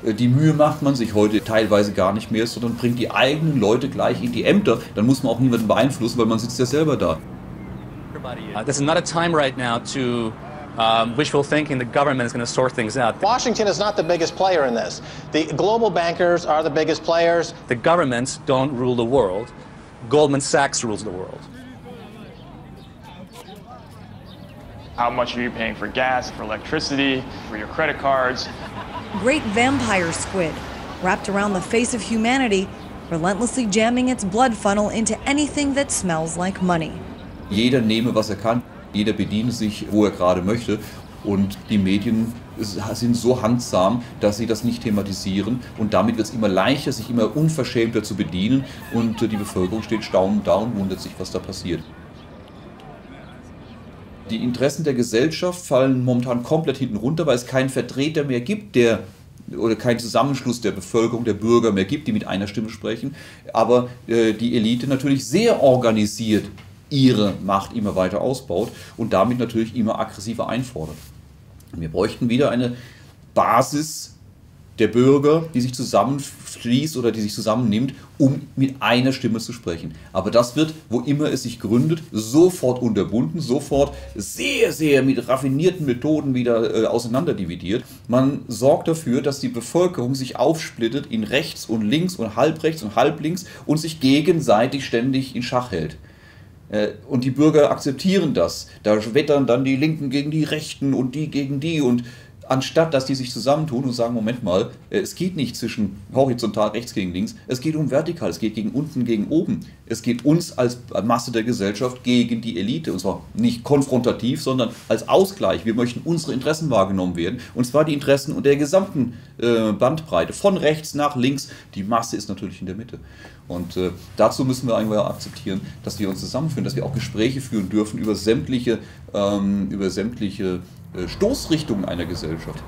Die Mühe macht man sich heute teilweise gar nicht mehr, sondern bringt die eigenen Leute gleich in die Ämter. Dann muss man auch niemanden beeinflussen, weil man sitzt ja selber da. This is not a time right now to wishful thinking the government is going to sort things out. Washington is not the biggest player in this. The global bankers are the biggest players. The governments don't rule the world. Goldman Sachs rules the world. How much are you paying for gas, for electricity, for your credit cards? Great vampire squid, wrapped around the face of humanity, relentlessly jamming its blood funnel into anything that smells like money. Jeder nehme, was er kann, jeder bediene sich, wo er gerade möchte. Und die Medien sind so handsam, dass sie das nicht thematisieren. Und damit wird es immer leichter, sich immer unverschämter zu bedienen. Und die Bevölkerung steht staunend da und wundert sich, was da passiert. Die Interessen der Gesellschaft fallen momentan komplett hinten runter, weil es keinen Vertreter mehr gibt, oder keinen Zusammenschluss der Bevölkerung, der Bürger mehr gibt, die mit einer Stimme sprechen. Aber die Elite natürlich sehr organisiert ihre Macht immer weiter ausbaut und damit natürlich immer aggressiver einfordert. Wir bräuchten wieder eine Basis der Bürger, die sich zusammenschließt oder die sich zusammennimmt, um mit einer Stimme zu sprechen. Aber das wird, wo immer es sich gründet, sofort unterbunden, sofort sehr, sehr mit raffinierten Methoden wieder auseinanderdividiert. Man sorgt dafür, dass die Bevölkerung sich aufsplittet in rechts und links und halblinks und sich gegenseitig ständig in Schach hält. Und die Bürger akzeptieren das. Da wettern dann die Linken gegen die Rechten und die gegen die. Und anstatt dass die sich zusammentun und sagen, Moment mal, es geht nicht zwischen horizontal rechts gegen links, es geht um vertikal, es geht gegen unten gegen oben. Es geht uns als Masse der Gesellschaft gegen die Elite. Und zwar nicht konfrontativ, sondern als Ausgleich. Wir möchten unsere Interessen wahrgenommen werden. Und zwar die Interessen und der gesamten Bandbreite, von rechts nach links. Die Masse ist natürlich in der Mitte. Und dazu müssen wir eigentlich akzeptieren, dass wir uns zusammenführen, dass wir auch Gespräche führen dürfen über sämtliche Stoßrichtungen einer Gesellschaft.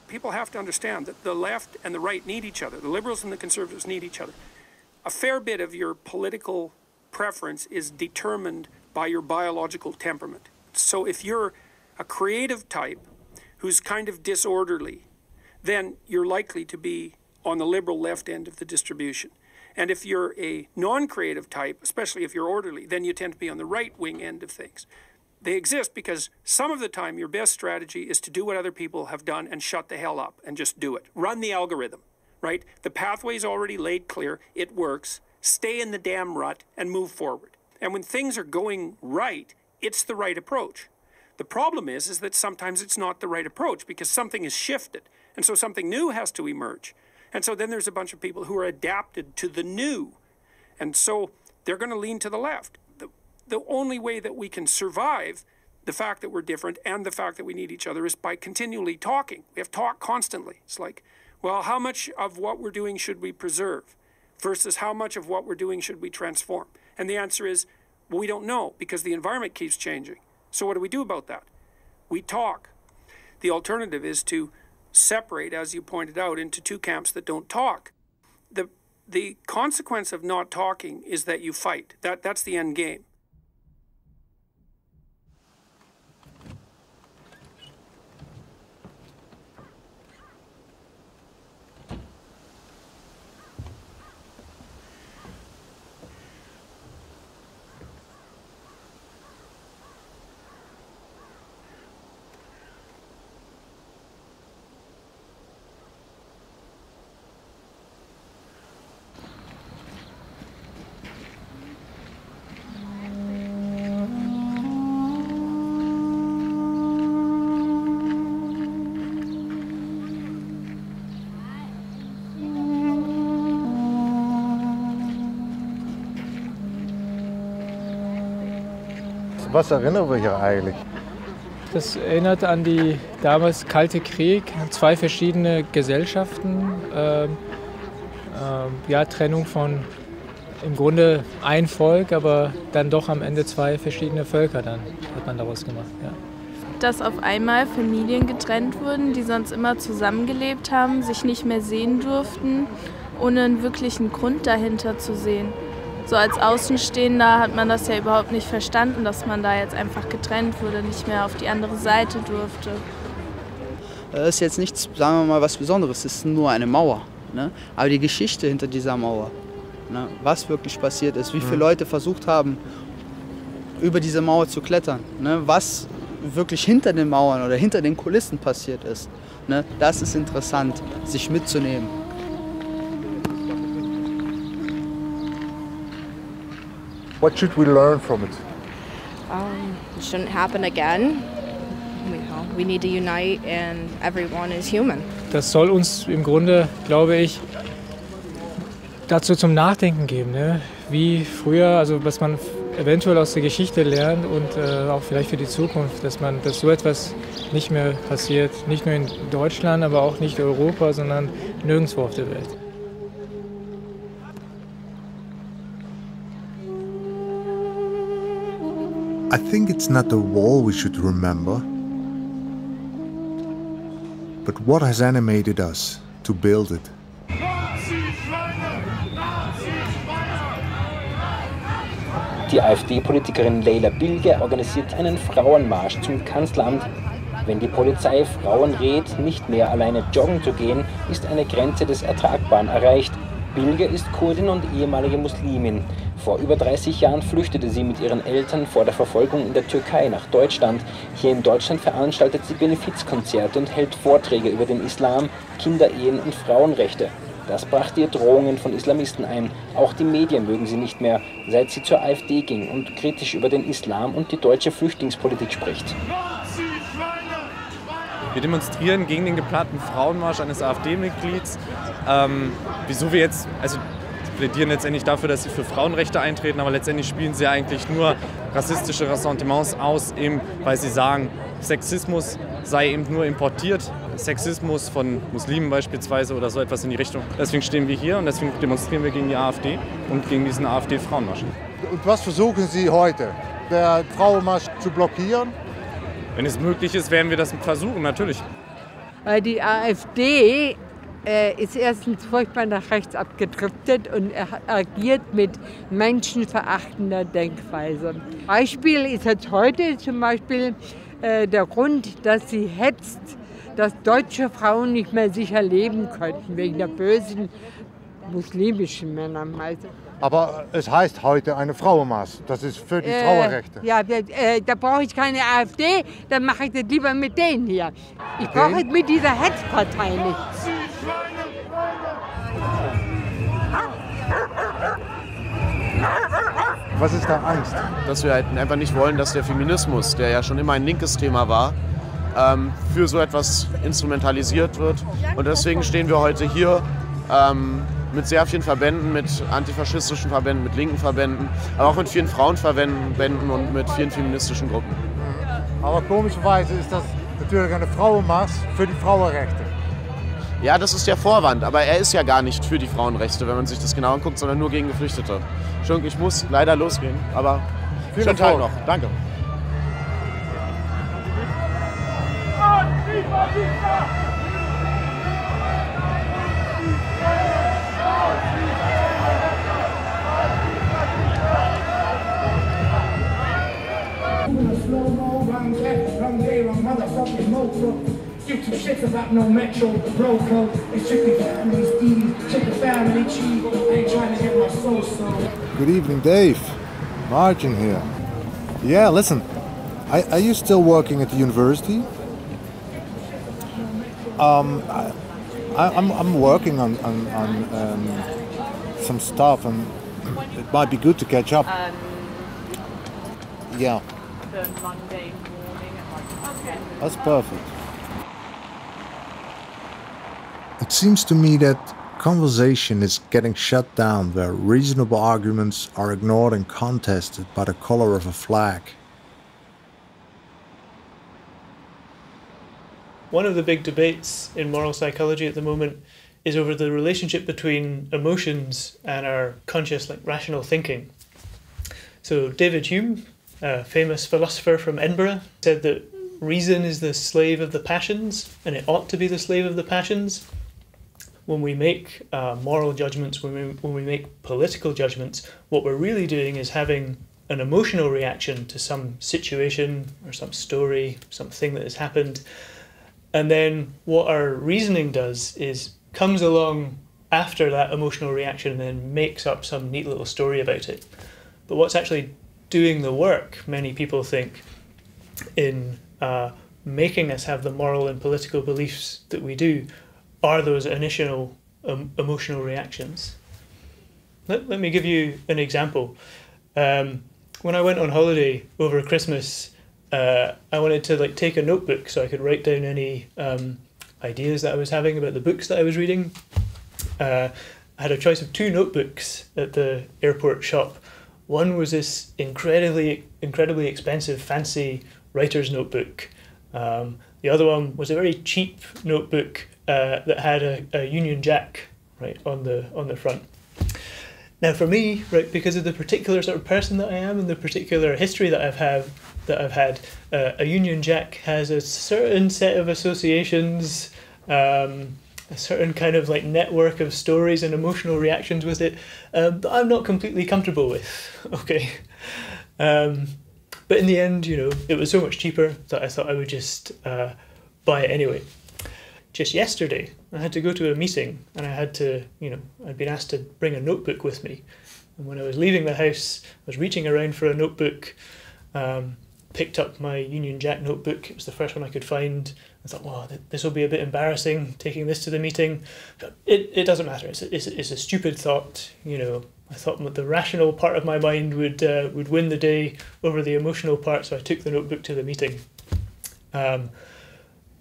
people have to understand that the left and the right need each other. The liberals and the conservatives need each other. A fair bit of your political preference is determined by your biological temperament. So if you're a creative type who's kind of disorderly, then you're likely to be on the liberal left end of the distribution. And if you're a non-creative type, especially if you're orderly, then you tend to be on the right-wing end of things. They exist because some of the time your best strategy is to do what other people have done and shut the hell up and just do it. Run the algorithm, right? The pathway's already laid clear. It works. Stay in the damn rut and move forward. And when things are going right, it's the right approach. The problem is that sometimes it's not the right approach because something is shifted. And so something new has to emerge. And so then there's a bunch of people who are adapted to the new. And so they're going to lean to the left. The only way that we can survive the fact that we're different and the fact that we need each other is by continually talking. We have to talk constantly. It's like, well, how much of what we're doing should we preserve versus how much of what we're doing should we transform? And the answer is, well, we don't know because the environment keeps changing. So what do we do about that? We talk. The alternative is to separate, as you pointed out, into two camps that don't talk. The consequence of not talking is that you fight. That's the end game. Was erinnern wir hier eigentlich? Das erinnert an die damals Kalte Krieg, zwei verschiedene Gesellschaften, ja, Trennung von im Grunde ein Volk, aber dann doch am Ende zwei verschiedene Völker dann hat man daraus gemacht. Ja. Dass auf einmal Familien getrennt wurden, die sonst immer zusammengelebt haben, sich nicht mehr sehen durften, ohne einen wirklichen Grund dahinter zu sehen. So als Außenstehender hat man das ja überhaupt nicht verstanden, dass man da jetzt einfach getrennt wurde, nicht mehr auf die andere Seite durfte. Es ist jetzt nichts, sagen wir mal, was Besonderes, es ist nur eine Mauer. Ne? Aber die Geschichte hinter dieser Mauer, ne? Was wirklich passiert ist, wie viele Leute versucht haben, über diese Mauer zu klettern, ne? Was wirklich hinter den Mauern oder hinter den Kulissen passiert ist, ne? Das ist interessant, sich mitzunehmen. What should we learn from it? It shouldn't happen again. We need to unite and everyone is human. Das soll uns im Grunde, glaube ich, dazu zum Nachdenken geben, ne? Wie früher, also was man eventuell aus der Geschichte lernt und auch vielleicht für die Zukunft, dass so etwas nicht mehr passiert, nicht nur in Deutschland, aber auch nicht in Europa, sondern nirgendwo auf der Welt. I think it's not the wall we should remember, but what has animated us to build it. Die AfD-Politikerin Leila Bilge organisiert einen Frauenmarsch zum Kanzleramt. Wenn die Polizei Frauen rät, nicht mehr alleine joggen zu gehen, ist eine Grenze des Ertragbaren erreicht. Bilge ist Kurdin und ehemalige Muslimin. Vor über 30 Jahren flüchtete sie mit ihren Eltern vor der Verfolgung in der Türkei nach Deutschland. Hier in Deutschland veranstaltet sie Benefizkonzerte und hält Vorträge über den Islam, Kinderehen und Frauenrechte. Das brachte ihr Drohungen von Islamisten ein. Auch die Medien mögen sie nicht mehr, seit sie zur AfD ging und kritisch über den Islam und die deutsche Flüchtlingspolitik spricht. Wir demonstrieren gegen den geplanten Frauenmarsch eines AfD-Mitglieds. Wieso wir jetzt, also plädieren letztendlich dafür, dass sie für Frauenrechte eintreten, aber letztendlich spielen sie eigentlich nur rassistische Ressentiments aus, eben weil sie sagen, Sexismus sei eben nur importiert, Sexismus von Muslimen beispielsweise oder so etwas in die Richtung. Deswegen stehen wir hier und deswegen demonstrieren wir gegen die AfD und gegen diesen AfD-Frauenmarsch. Und was versuchen Sie heute? Der Frauenmarsch zu blockieren? Wenn es möglich ist, werden wir das versuchen, natürlich. Weil die AfD ist erstens furchtbar nach rechts abgedriftet und agiert mit menschenverachtender Denkweise. Beispiel ist jetzt heute zum Beispiel der Grund, dass sie hetzt, dass deutsche Frauen nicht mehr sicher leben könnten, wegen der bösen muslimischen Männer meistens. Aber es heißt heute eine Frauenmarsch. Das ist für die Frauenrechte. Ja, da brauche ich keine AfD, dann mache ich das lieber mit denen hier. Ich brauche es mit dieser Hetzpartei nicht. Was ist da Angst? Dass wir halt einfach nicht wollen, dass der Feminismus, der ja schon immer ein linkes Thema war, für so etwas instrumentalisiert wird. Und deswegen stehen wir heute hier mit sehr vielen Verbänden, mit antifaschistischen Verbänden, mit linken Verbänden, aber auch mit vielen Frauenverbänden und mit vielen feministischen Gruppen. Aber komischerweise ist das natürlich eine Frauenmarsch für die Frauenrechte. Ja, das ist der Vorwand, aber er ist ja gar nicht für die Frauenrechte, wenn man sich das genau anguckt, sondern nur gegen Geflüchtete. Entschuldigung, ich muss leider losgehen, aber schönen Tag noch. Danke. Give two shits about no metro, bro code. It's strictly family Steve, check the family cheese. I ain't trying to get my soul sold. Good evening, Dave. Martin here. Yeah, listen. Are you still working at the university? I'm working on some stuff, and it might be good to catch up. Yeah. The Monday morning at okay. That's perfect. It seems to me that conversation is getting shut down where reasonable arguments are ignored and contested by the color of a flag. One of the big debates in moral psychology at the moment is over the relationship between emotions and our conscious, rational thinking. So David Hume, a famous philosopher from Edinburgh, said that reason is the slave of the passions, and it ought to be the slave of the passions. When we make moral judgments, when we make political judgments, what we're really doing is having an emotional reaction to some situation or some story, something that has happened. And then what our reasoning does is comes along after that emotional reaction and then makes up some neat little story about it. But what's actually doing the work, many people think, in making us have the moral and political beliefs that we do, are those initial emotional reactions. Let me give you an example. When I went on holiday over Christmas, I wanted to take a notebook so I could write down any ideas that I was having about the books that I was reading. I had a choice of 2 notebooks at the airport shop. One was this incredibly expensive, fancy writer's notebook. The other one was a very cheap notebook that had a Union Jack on the front. Now, for me, because of the particular sort of person that I am and the particular history that I've had, a Union Jack has a certain set of associations, a certain kind of network of stories and emotional reactions with it that I'm not completely comfortable with. Okay, but in the end, it was so much cheaper that I thought I would just buy it anyway. Just yesterday, I had to go to a meeting and I had to, I'd been asked to bring a notebook with me. And when I was leaving the house, I was reaching around for a notebook, picked up my Union Jack notebook. It was the first one I could find. I thought, wow, this will be a bit embarrassing, taking this to the meeting. But it doesn't matter. It's a stupid thought. I thought the rational part of my mind would win the day over the emotional part, so I took the notebook to the meeting.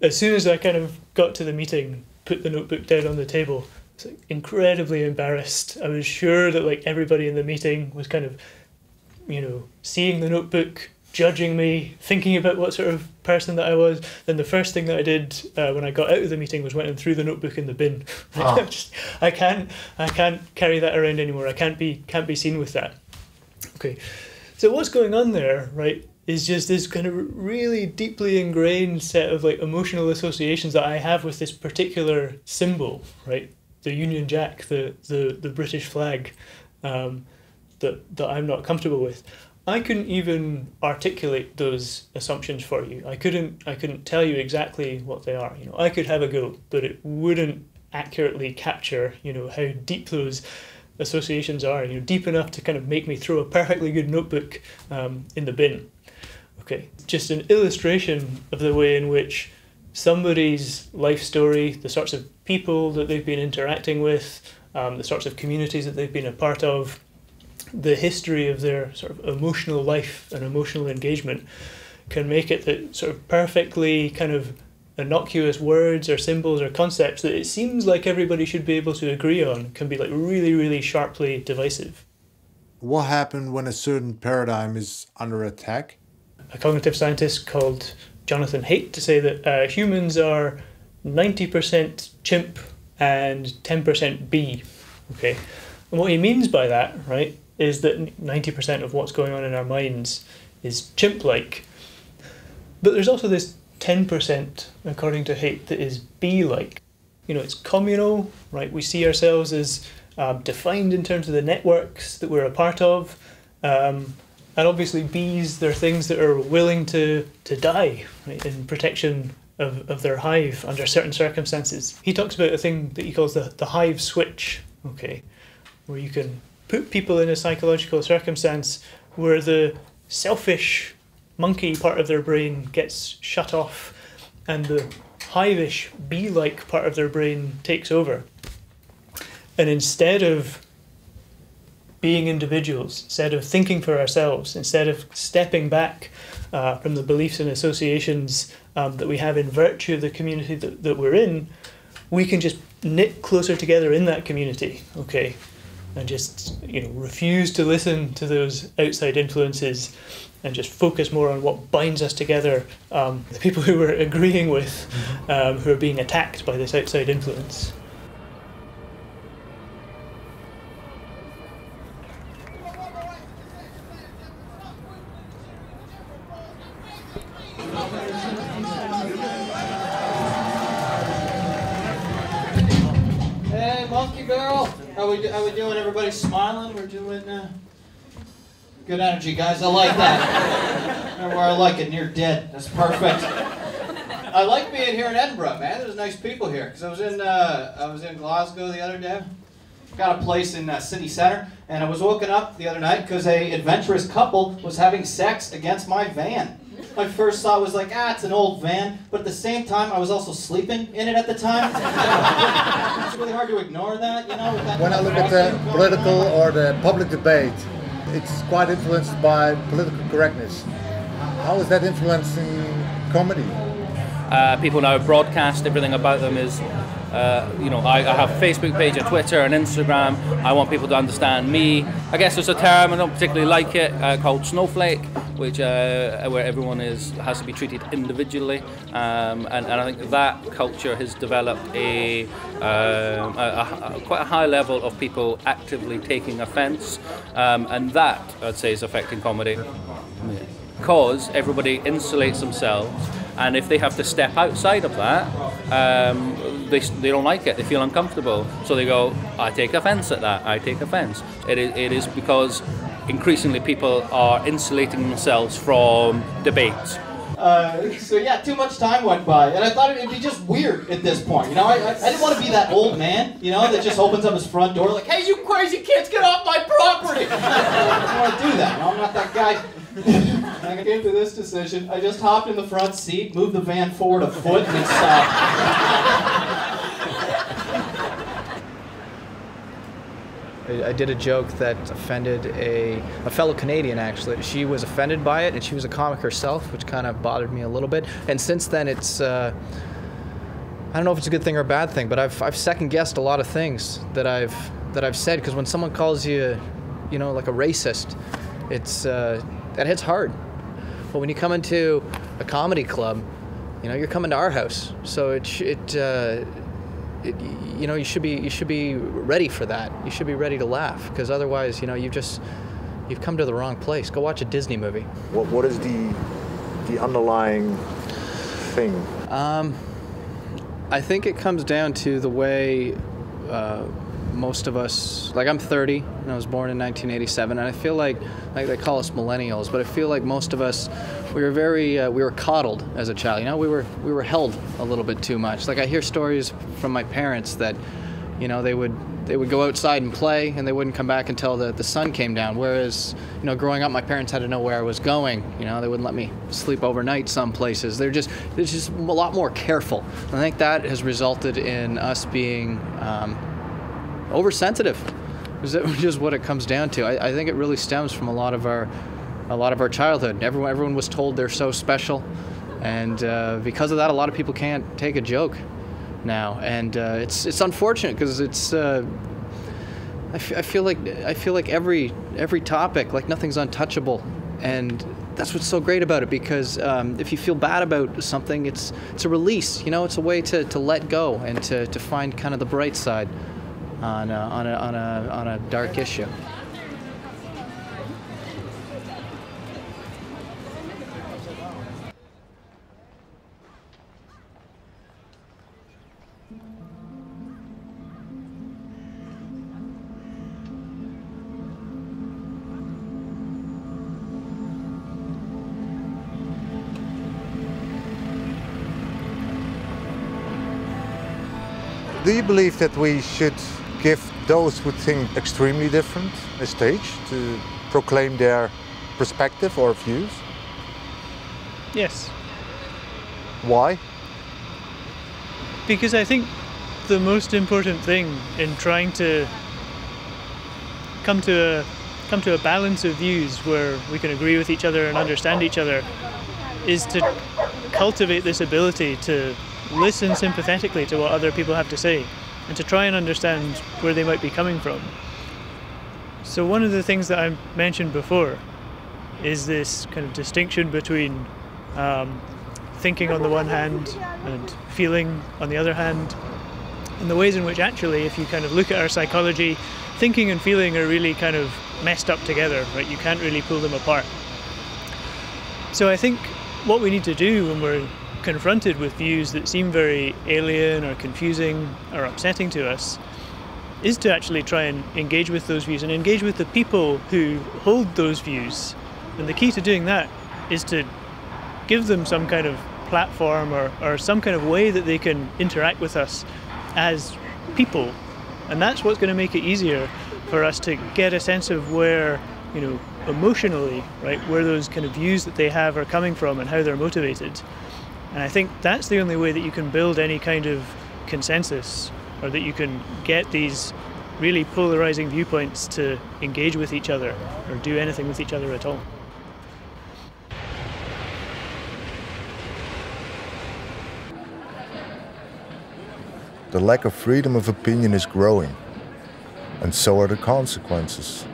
As soon as I kind of got to the meeting, put the notebook down on the table, I was incredibly embarrassed. I was sure that everybody in the meeting was kind of, seeing the notebook, judging me, thinking about what sort of person that I was. Then the first thing that I did when I got out of the meeting was went and threw the notebook in the bin. I can't carry that around anymore. I can't be seen with that. Okay, so what's going on there, right, is just this kind of really deeply ingrained set of like emotional associations that I have with this particular symbol, right? The Union Jack, the British flag, that I'm not comfortable with. I couldn't even articulate those assumptions for you. I couldn't tell you exactly what they are. I could have a go, but it wouldn't accurately capture, how deep those associations are, deep enough to kind of make me throw a perfectly good notebook in the bin. Okay, just an illustration of the way in which somebody's life story, the sorts of people that they've been interacting with, the sorts of communities that they've been a part of, the history of their sort of emotional life and emotional engagement can make it that sort of perfectly kind of innocuous words or symbols or concepts that it seems like everybody should be able to agree on can be like really, really sharply divisive. What happens when a certain paradigm is under attack? A cognitive scientist called Jonathan Haidt to say that humans are 90% chimp and 10% bee. Okay, and what he means by that, right, is that 90% of what's going on in our minds is chimp-like. But there's also this 10%, according to Haidt, that is bee-like. It's communal, right? We see ourselves as defined in terms of the networks that we're a part of. And obviously bees, they're things that are willing to die, right, in protection of their hive under certain circumstances. He talks about a thing that he calls the hive switch, okay, where you can put people in a psychological circumstance where the selfish monkey part of their brain gets shut off and the hive-ish bee-like part of their brain takes over. And instead of being individuals, instead of thinking for ourselves, instead of stepping back from the beliefs and associations that we have in virtue of the community that we're in, we can just knit closer together in that community, okay, and just refuse to listen to those outside influences and just focus more on what binds us together, the people who we're agreeing with, who are being attacked by this outside influence. Hey, monkey girl. How we doing? Everybody smiling? We're doing good energy, guys. I like that. Right where I like it, near dead. That's perfect. I like being here in Edinburgh, man. There's nice people here. Because I was in Glasgow the other day. Got a place in city centre, and I was woken up the other night because a adventurous couple was having sex against my van. My first thought was like, it's an old van, but at the same time, I was also sleeping in it at the time. It's really hard to ignore that, When I look at the political or the public debate, it's quite influenced by political correctness. How is that influencing comedy? People now broadcast everything about them is, I have a Facebook page, a Twitter, and Instagram. I want people to understand me. I guess there's a term, I don't particularly like it, called snowflake, which where everyone has to be treated individually, and I think that culture has developed quite a high level of people actively taking offence, and that I'd say is affecting comedy, because everybody insulates themselves, and if they have to step outside of that, they don't like it, they feel uncomfortable, so they go, I take offence at that, I take offence. It is because increasingly people are insulating themselves from debates. So yeah, too much time went by, and I thought it'd be just weird at this point. I didn't want to be that old man, that just opens up his front door like, hey, you crazy kids, get off my property! I don't want to do that. I'm not that guy. I came to this decision. I just hopped in the front seat, moved the van forward a foot, and stopped. I did a joke that offended a fellow Canadian, actually. She was offended by it, and she was a comic herself, which kind of bothered me a little bit. And since then, it's, I don't know if it's a good thing or a bad thing, but I've second-guessed a lot of things that I've said, because when someone calls you, like a racist, that hits hard. But when you come into a comedy club, you're coming to our house, so you should be ready for that. You should be ready to laugh, because otherwise, you've you've come to the wrong place. Go watch a Disney movie. What is the underlying thing? I think it comes down to the way most of us, like I'm 30 and I was born in 1987, and I feel like they call us millennials, but I feel like most of us, we were coddled as a child. You know, we were held a little bit too much. Like I hear stories from my parents that, you know, they would go outside and play and they wouldn't come back until the sun came down. Whereas, you know, growing up, my parents had to know where I was going. You know, they wouldn't let me sleep overnight some places. They're just a lot more careful. And I think that has resulted in us being oversensitive. Is just what it comes down to. I think it really stems from a lot of our childhood. Everyone was told they're so special, and because of that, a lot of people can't take a joke now, and it's unfortunate because it's. I feel like every topic, like nothing's untouchable, and that's what's so great about it. Because if you feel bad about something, it's a release. You know, it's a way to let go and to find kind of the bright side on a dark issue. Do you believe that we should give those who think extremely different a stage to proclaim their perspective or views? Yes. Why? Because I think the most important thing in trying to come to a balance of views where we can agree with each other and understand each other is to cultivate this ability to listen sympathetically to what other people have to say and to try and understand where they might be coming from. So one of the things that I mentioned before is this kind of distinction between thinking on the one hand and feeling on the other hand, and the ways in which actually, if you kind of look at our psychology, thinking and feeling are really kind of messed up together, right? You can't really pull them apart. So I think what we need to do when we're confronted with views that seem very alien or confusing or upsetting to us is to actually try and engage with those views and engage with the people who hold those views. And the key to doing that is to give them some kind of platform or some kind of way that they can interact with us as people. And that's what's going to make it easier for us to get a sense of where, you know, emotionally, right, where those kind of views that they have are coming from and how they're motivated. And I think that's the only way that you can build any kind of consensus, or that you can get these really polarizing viewpoints to engage with each other or do anything with each other at all. The lack of freedom of opinion is growing, and so are the consequences.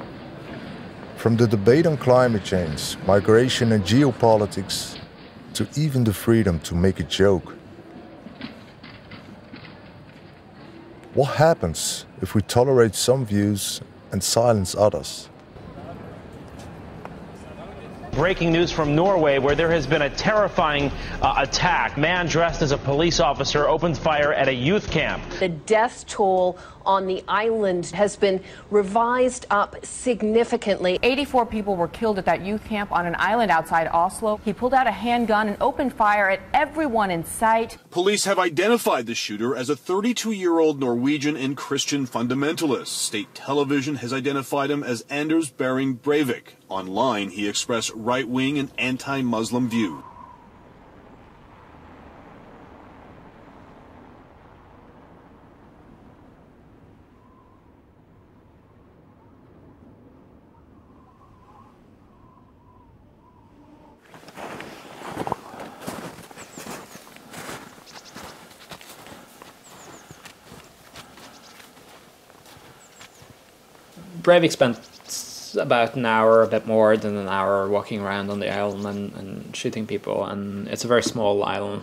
From the debate on climate change, migration and geopolitics, to even the freedom to make a joke. What happens if we tolerate some views and silence others? Breaking news from Norway, where there has been a terrifying attack. Man dressed as a police officer opened fire at a youth camp. The death toll on the island has been revised up significantly. 84 people were killed at that youth camp on an island outside Oslo. He pulled out a handgun and opened fire at everyone in sight. Police have identified the shooter as a 32-year-old Norwegian and Christian fundamentalist. State television has identified him as Anders Behring Breivik. Online, he expressed right-wing and anti-Muslim views. Breivik spent about an hour, a bit more than an hour, walking around on the island and shooting people, and it's a very small island.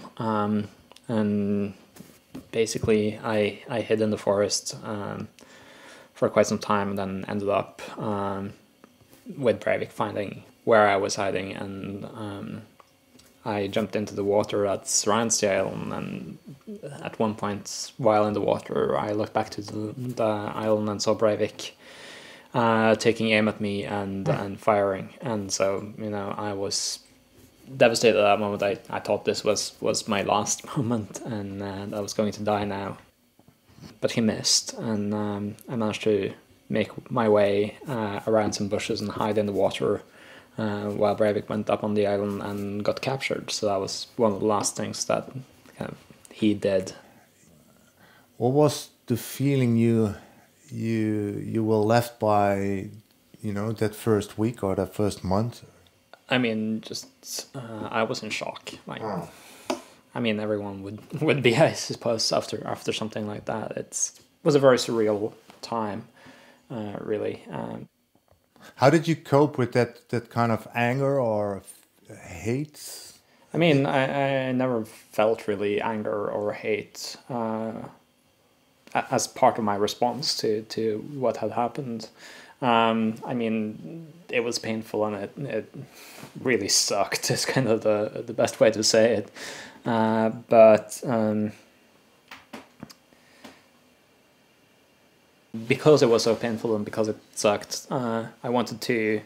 And basically I hid in the forest for quite some time, and then ended up with Breivik finding where I was hiding, and I jumped into the water that surrounds the island, and at one point while in the water I looked back to the island and saw Breivik taking aim at me and firing, and so, you know, I was devastated at that moment. I thought this was my last moment, and I was going to die now. But he missed, and I managed to make my way around some bushes and hide in the water while Breivik went up on the island and got captured. So that was one of the last things that he did. What was the feeling you were left by, you know, that first week or that first month? I mean, just I was in shock. Like, I mean, everyone would be, I suppose, after something like that. It was a very surreal time, really. How did you cope with that kind of anger or hate? I mean, I never felt really anger or hate as part of my response to what had happened. I mean, it was painful, and it really sucked. It's kind of the best way to say it. But because it was so painful and because it sucked, I wanted to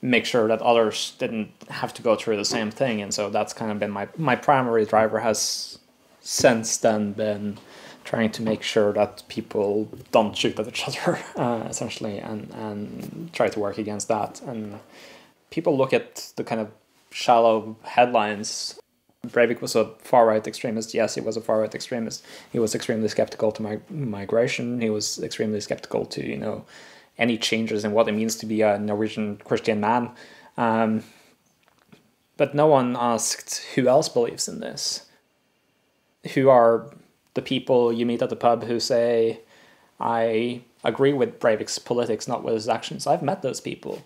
make sure that others didn't have to go through the same thing, and so that's kind of been my primary driver, has since then been trying to make sure that people don't shoot at each other, essentially, and try to work against that. And people look at the kind of shallow headlines. Breivik was a far-right extremist. Yes, he was a far-right extremist. He was extremely skeptical to migration. He was extremely skeptical to, you know, any changes in what it means to be a Norwegian Christian man. But no one asked who else believes in this. Who are the people you meet at the pub who say, I agree with Breivik's politics, not with his actions? I've met those people.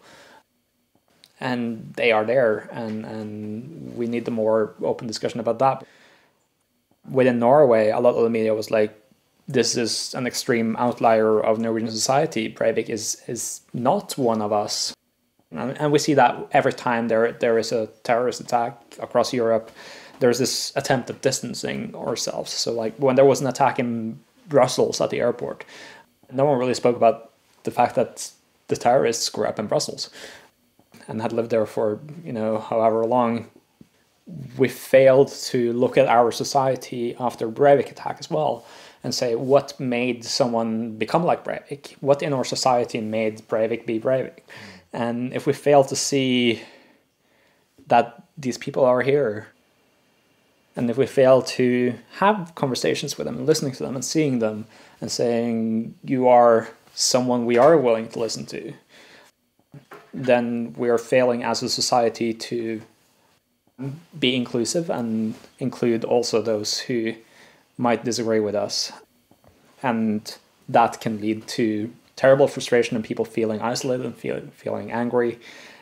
And they are there, and we need a more open discussion about that. Within Norway, a lot of the media was like, this is an extreme outlier of Norwegian society. Breivik is not one of us. And we see that every time there is a terrorist attack across Europe, there's this attempt at distancing ourselves. So like when there was an attack in Brussels at the airport, no one really spoke about the fact that the terrorists grew up in Brussels and had lived there for, you know, however long. We failed to look at our society after Breivik attack as well and say, what made someone become like Breivik? What in our society made Breivik be Breivik? And if we fail to see that these people are here, and if we fail to have conversations with them and listening to them and seeing them and saying, you are someone we are willing to listen to, then we are failing as a society to be inclusive and include also those who might disagree with us. And that can lead to terrible frustration and people feeling isolated and feeling angry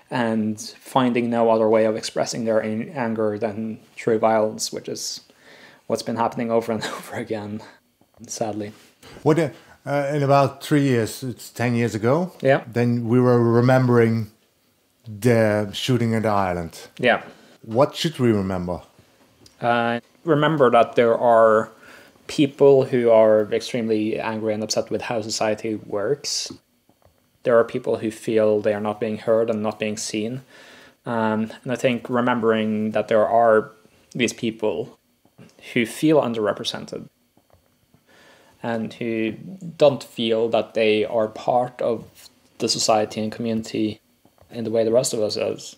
and finding no other way of expressing their anger than through violence, which is what's been happening over and over again, sadly. What in about 3 years, it's 10 years ago, yeah. Then we were remembering the shooting at the island. Yeah. What should we remember? Remember that there are people who are extremely angry and upset with how society works. There are people who feel they are not being heard and not being seen. And I think remembering that there are these people who feel underrepresented and who don't feel that they are part of the society and community in the way the rest of us is.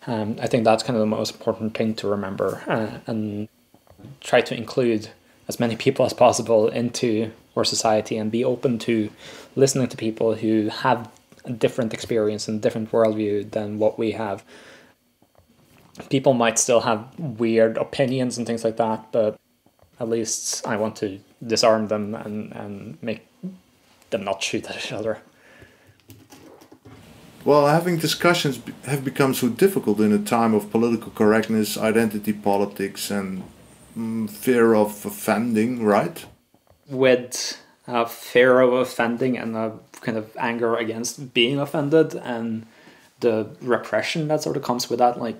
I think that's kind of the most important thing to remember, and try to include as many people as possible into our society and be open to listening to people who have a different experience and different worldview than what we have. People might still have weird opinions and things like that, but at least I want to disarm them and make them not shoot at each other. Well, having discussions have become so difficult in a time of political correctness, identity politics, and fear of offending, right? With a fear of offending and a kind of anger against being offended, and the repression that sort of comes with that. Like,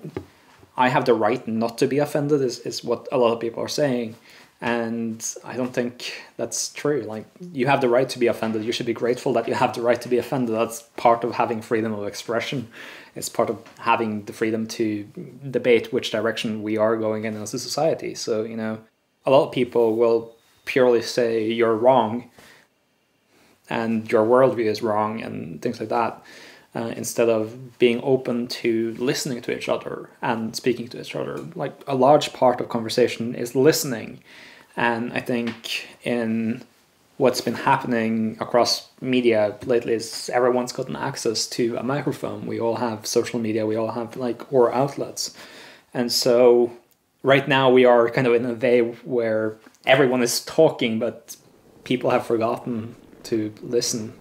I have the right not to be offended is what a lot of people are saying. And I don't think that's true. Like, you have the right to be offended. You should be grateful that you have the right to be offended. That's part of having freedom of expression. It's part of having the freedom to debate which direction we are going in as a society. So, you know, a lot of people will purely say you're wrong and your worldview is wrong and things like that, instead of being open to listening to each other and speaking to each other. Like, a large part of conversation is listening. And I think in what's been happening across media lately is everyone's gotten access to a microphone. We all have social media. We all have like our outlets. And so right now we are kind of in a wave where everyone is talking, but people have forgotten to listen.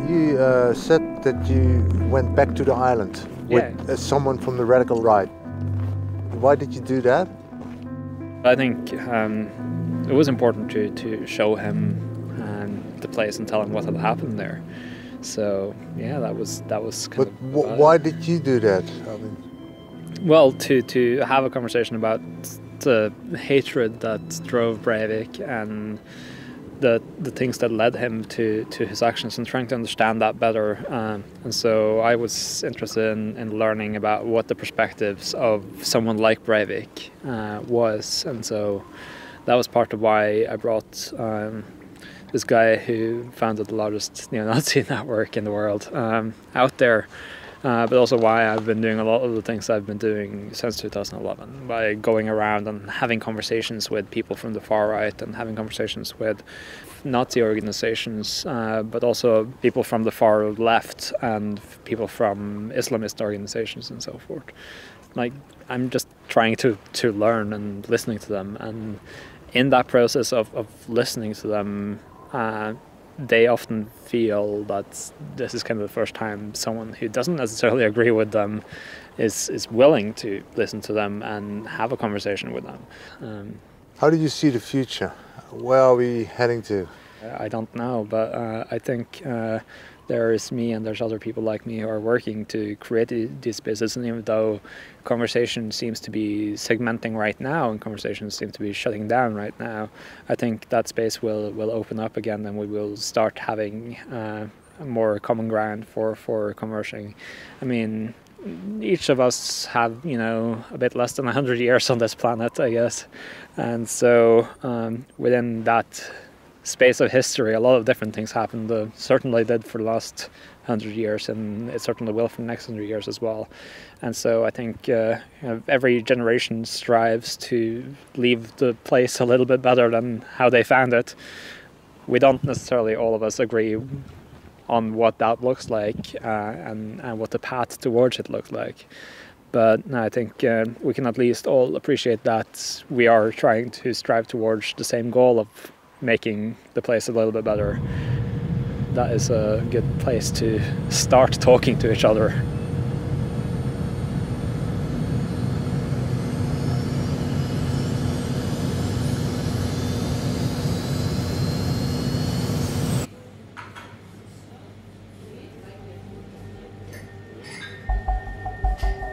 You said that you went back to the island with someone from the radical right. Why did you do that? I think it was important to show him the place and tell him what had happened there. So yeah, that was kind of. But why did you do that? I mean, well, to have a conversation about the hatred that drove Breivik and the things that led him to his actions, and trying to understand that better. And so I was interested in learning about what the perspectives of someone like Breivik was. And so that was part of why I brought this guy who founded the largest neo-Nazi network in the world out there. But also why I've been doing a lot of the things I've been doing since 2011, by going around and having conversations with people from the far right and having conversations with Nazi organizations, but also people from the far left and people from Islamist organizations and so forth. Like, I'm just trying to learn and listening to them, and in that process of listening to them, they often feel that this is kind of the first time someone who doesn't necessarily agree with them is willing to listen to them and have a conversation with them. How do you see the future? Where are we heading to? I don't know, but I think there is me and there's other people like me who are working to create these spaces. And even though conversation seems to be segmenting right now and conversations seem to be shutting down right now, I think that space will open up again, and we will start having more common ground for conversing. I mean, each of us have, a bit less than 100 years on this planet, I guess. And so within that space of history, a lot of different things happened. Certainly did for the last 100 years, and it certainly will for the next 100 years as well. And so I think every generation strives to leave the place a little bit better than how they found it. We don't necessarily, all of us, agree on what that looks like and what the path towards it looks like. But I think we can at least all appreciate that we are trying to strive towards the same goal of making the place a little bit better. That is a good place to start talking to each other.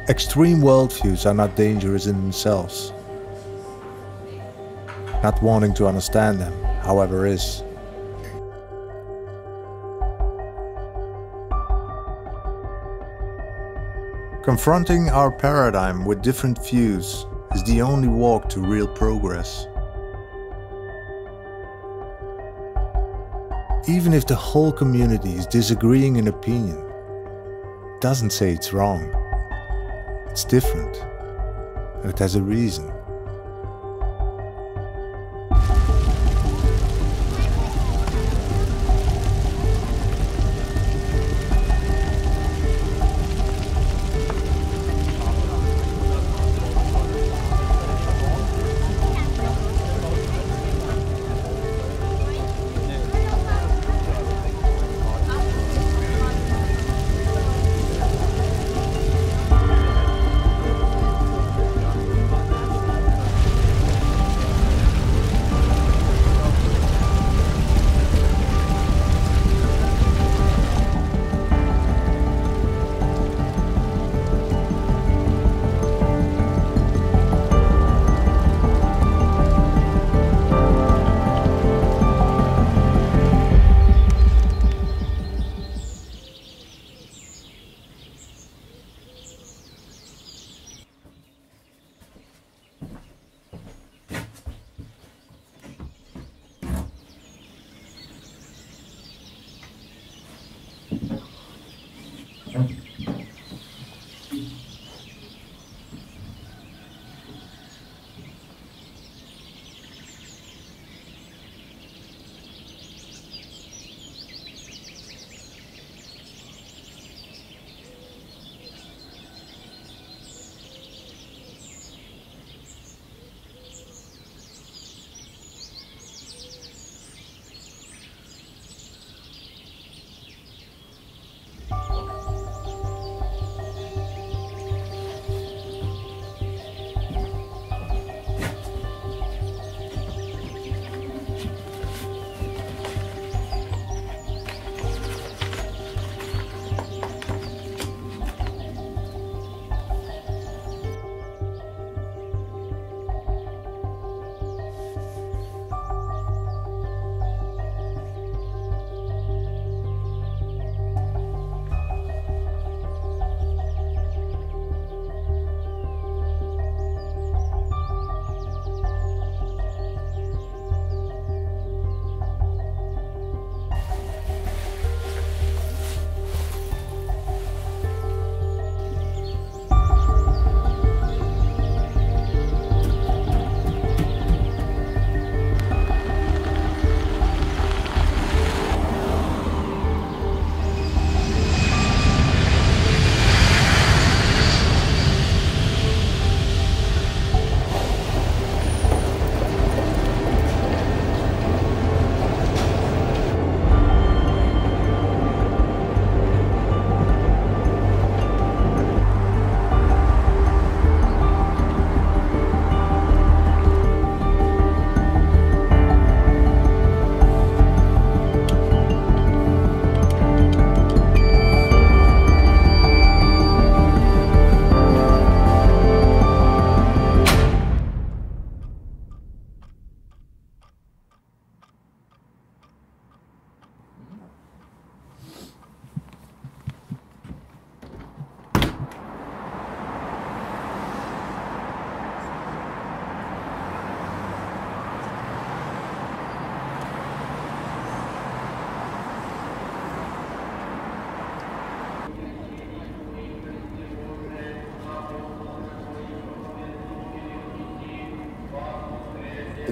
Extreme worldviews are not dangerous in themselves. Not wanting to understand them, however, is. Confronting our paradigm with different views is the only walk to real progress. Even if the whole community is disagreeing in opinion, it doesn't say it's wrong. It's different, and it has a reason.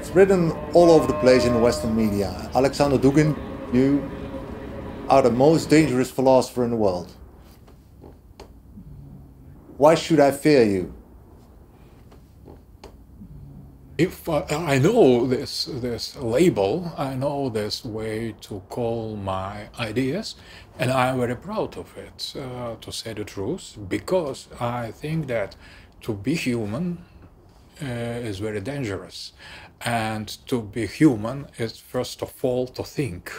It's written all over the place in the Western media. Alexander Dugin, you are the most dangerous philosopher in the world. Why should I fear you? If I know this label, I know this way to call my ideas, and I'm very proud of it, to say the truth, because I think that to be human is very dangerous, and to be human is first of all to think.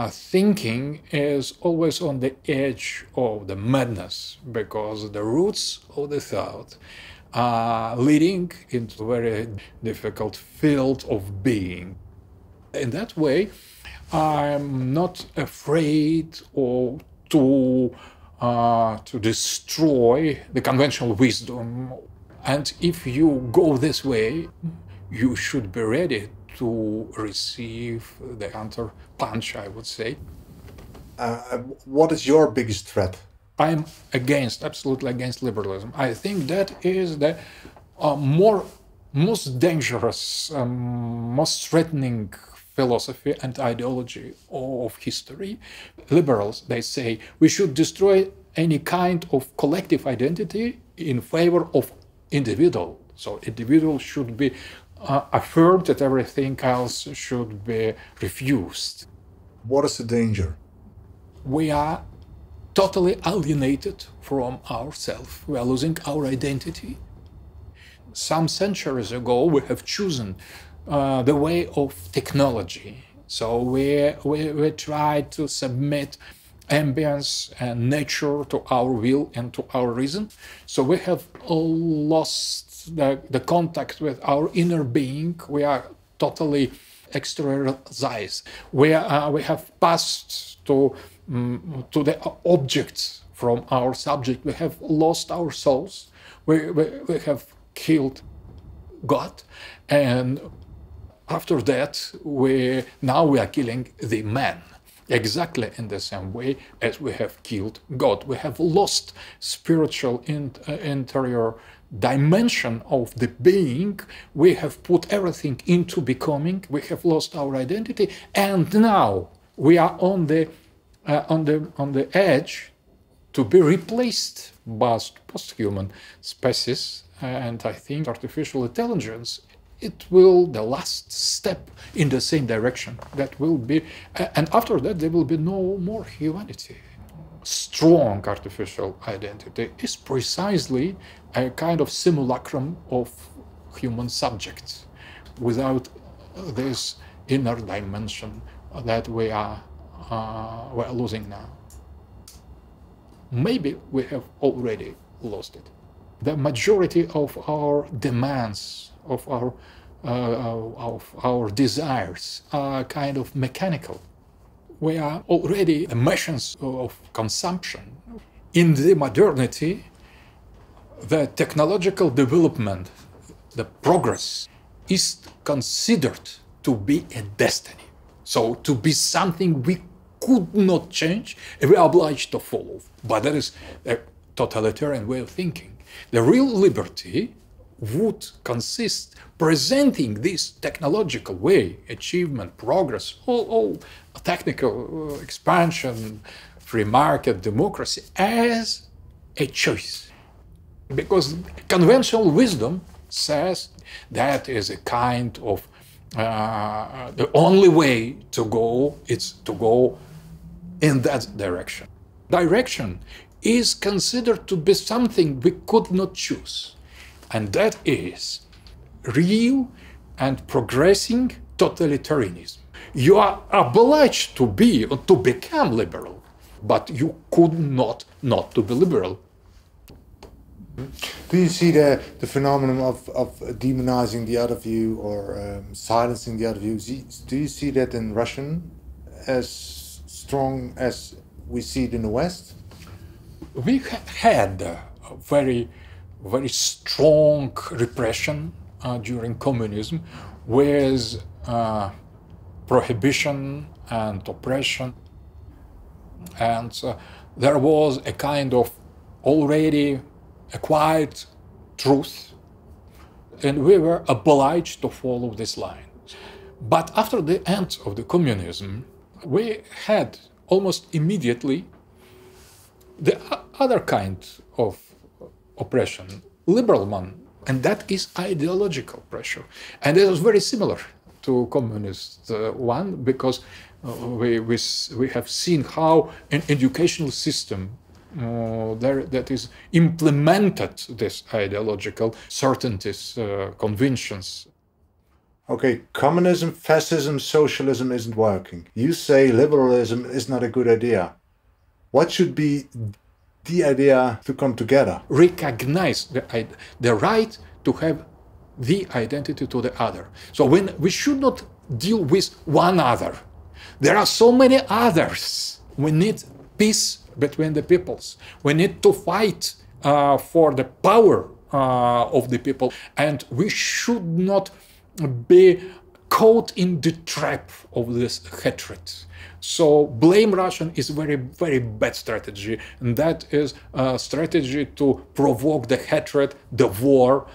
Thinking is always on the edge of the madness, because the roots of the thought are leading into a very difficult field of being. In that way, I'm not afraid to destroy the conventional wisdom. And if you go this way, you should be ready to receive the counter punch, I would say. What is your biggest threat? I'm absolutely against liberalism. I think that is the most dangerous, most threatening philosophy and ideology of history. Liberals, they say, we should destroy any kind of collective identity in favor of individual. So individual should be affirmed, that everything else should be refused. What is the danger? We are totally alienated from ourselves. We are losing our identity. Some centuries ago, we have chosen the way of technology. So we try to submit ambience and nature to our will and to our reason. So we have lost the contact with our inner being. We are totally exteriorized. We have passed to the objects from our subject. We have lost our souls. We have killed God, and after that now we are killing the man, exactly in the same way as we have killed God. We have lost spiritual interior dimension of the being. We have put everything into becoming. We have lost our identity, and now we are on the edge to be replaced by post-human species. And I think artificial intelligence, it will the last step in the same direction. That will be, and after that there will be no more humanity. Strong artificial identity is precisely a kind of simulacrum of human subjects, without this inner dimension that we're losing now. Maybe we have already lost it. The majority of our demands, of our desires, are kind of mechanical. We are already machines of consumption. In the modernity, the technological development, the progress, is considered to be a destiny. So to be something we could not change, we are obliged to follow. But that is a totalitarian way of thinking. The real liberty would consist presenting this technological way, achievement, progress, all technical expansion, free market, democracy, as a choice. Because conventional wisdom says that is a kind of the only way to go is to go in that direction. Direction is considered to be something we could not choose, and that is real and progressing totalitarianism. You are obliged to be or to become liberal, but you could not to be liberal. Do you see the phenomenon of demonizing the other view or silencing the other view? Do you see that in Russian as strong as we see it in the West? We had a very strong repression during communism, with prohibition and oppression, and there was a kind of already acquired truth, and we were obliged to follow this line. But after the end of the communism, we had almost immediately the other kind of oppression, liberal one, and that is ideological pressure. And it was very similar to communist one, because we have seen how an educational system that is implemented this ideological certainties, conventions. Okay, communism, fascism, socialism isn't working. You say liberalism is not a good idea. What should be the idea to come together? Recognize the right to have the identity to the other. So when we should not deal with one other. There are so many others. We need peace between the peoples. We need to fight for the power of the people, and we should not be caught in the trap of this hatred. So blame Russian is very, very bad strategy, and that is a strategy to provoke the hatred, the war,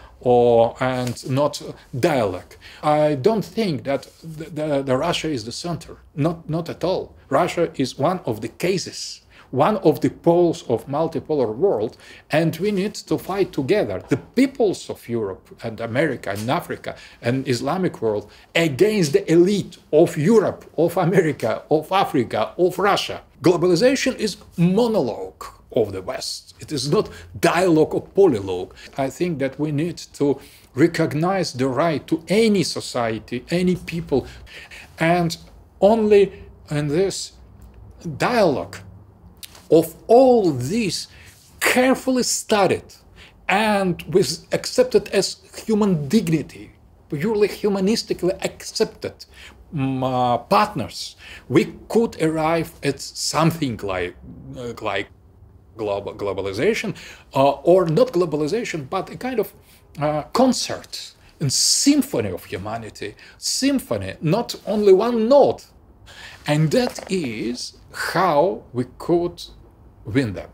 and not dialogue. I don't think that the Russia is the center, not at all. Russia is one of the cases, one of the poles of multipolar world, and we need to fight together, the peoples of Europe and America and Africa and Islamic world, against the elite of Europe, of America, of Africa, of Russia. Globalization is monologue of the West. It is not dialogue or polylogue. I think that we need to recognize the right to any society, any people, and only in this dialogue of all these carefully studied and with accepted as human dignity, purely humanistically accepted partners, we could arrive at something like globalization, or not globalization, but a kind of concert and symphony of humanity. Symphony, not only one note. And that is how we could win them.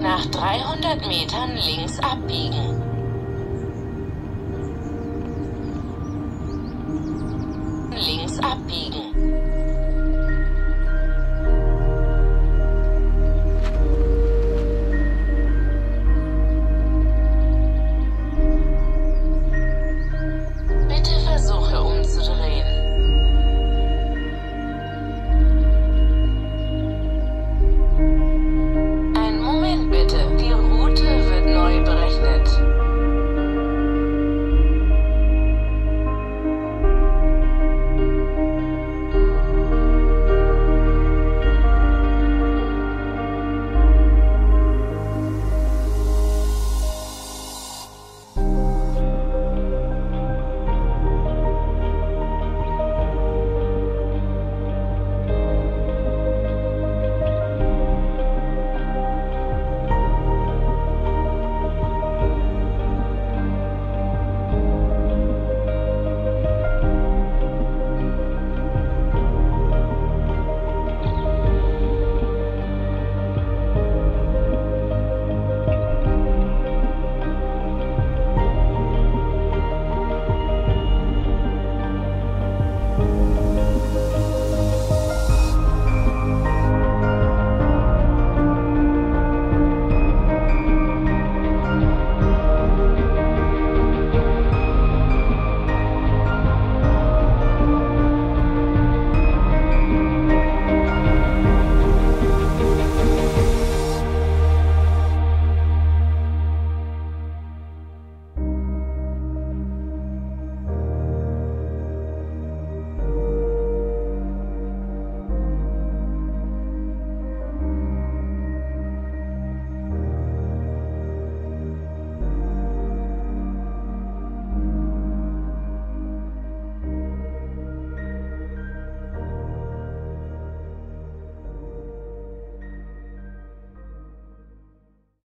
Nach 300 Metern links abbiegen. Links abbiegen.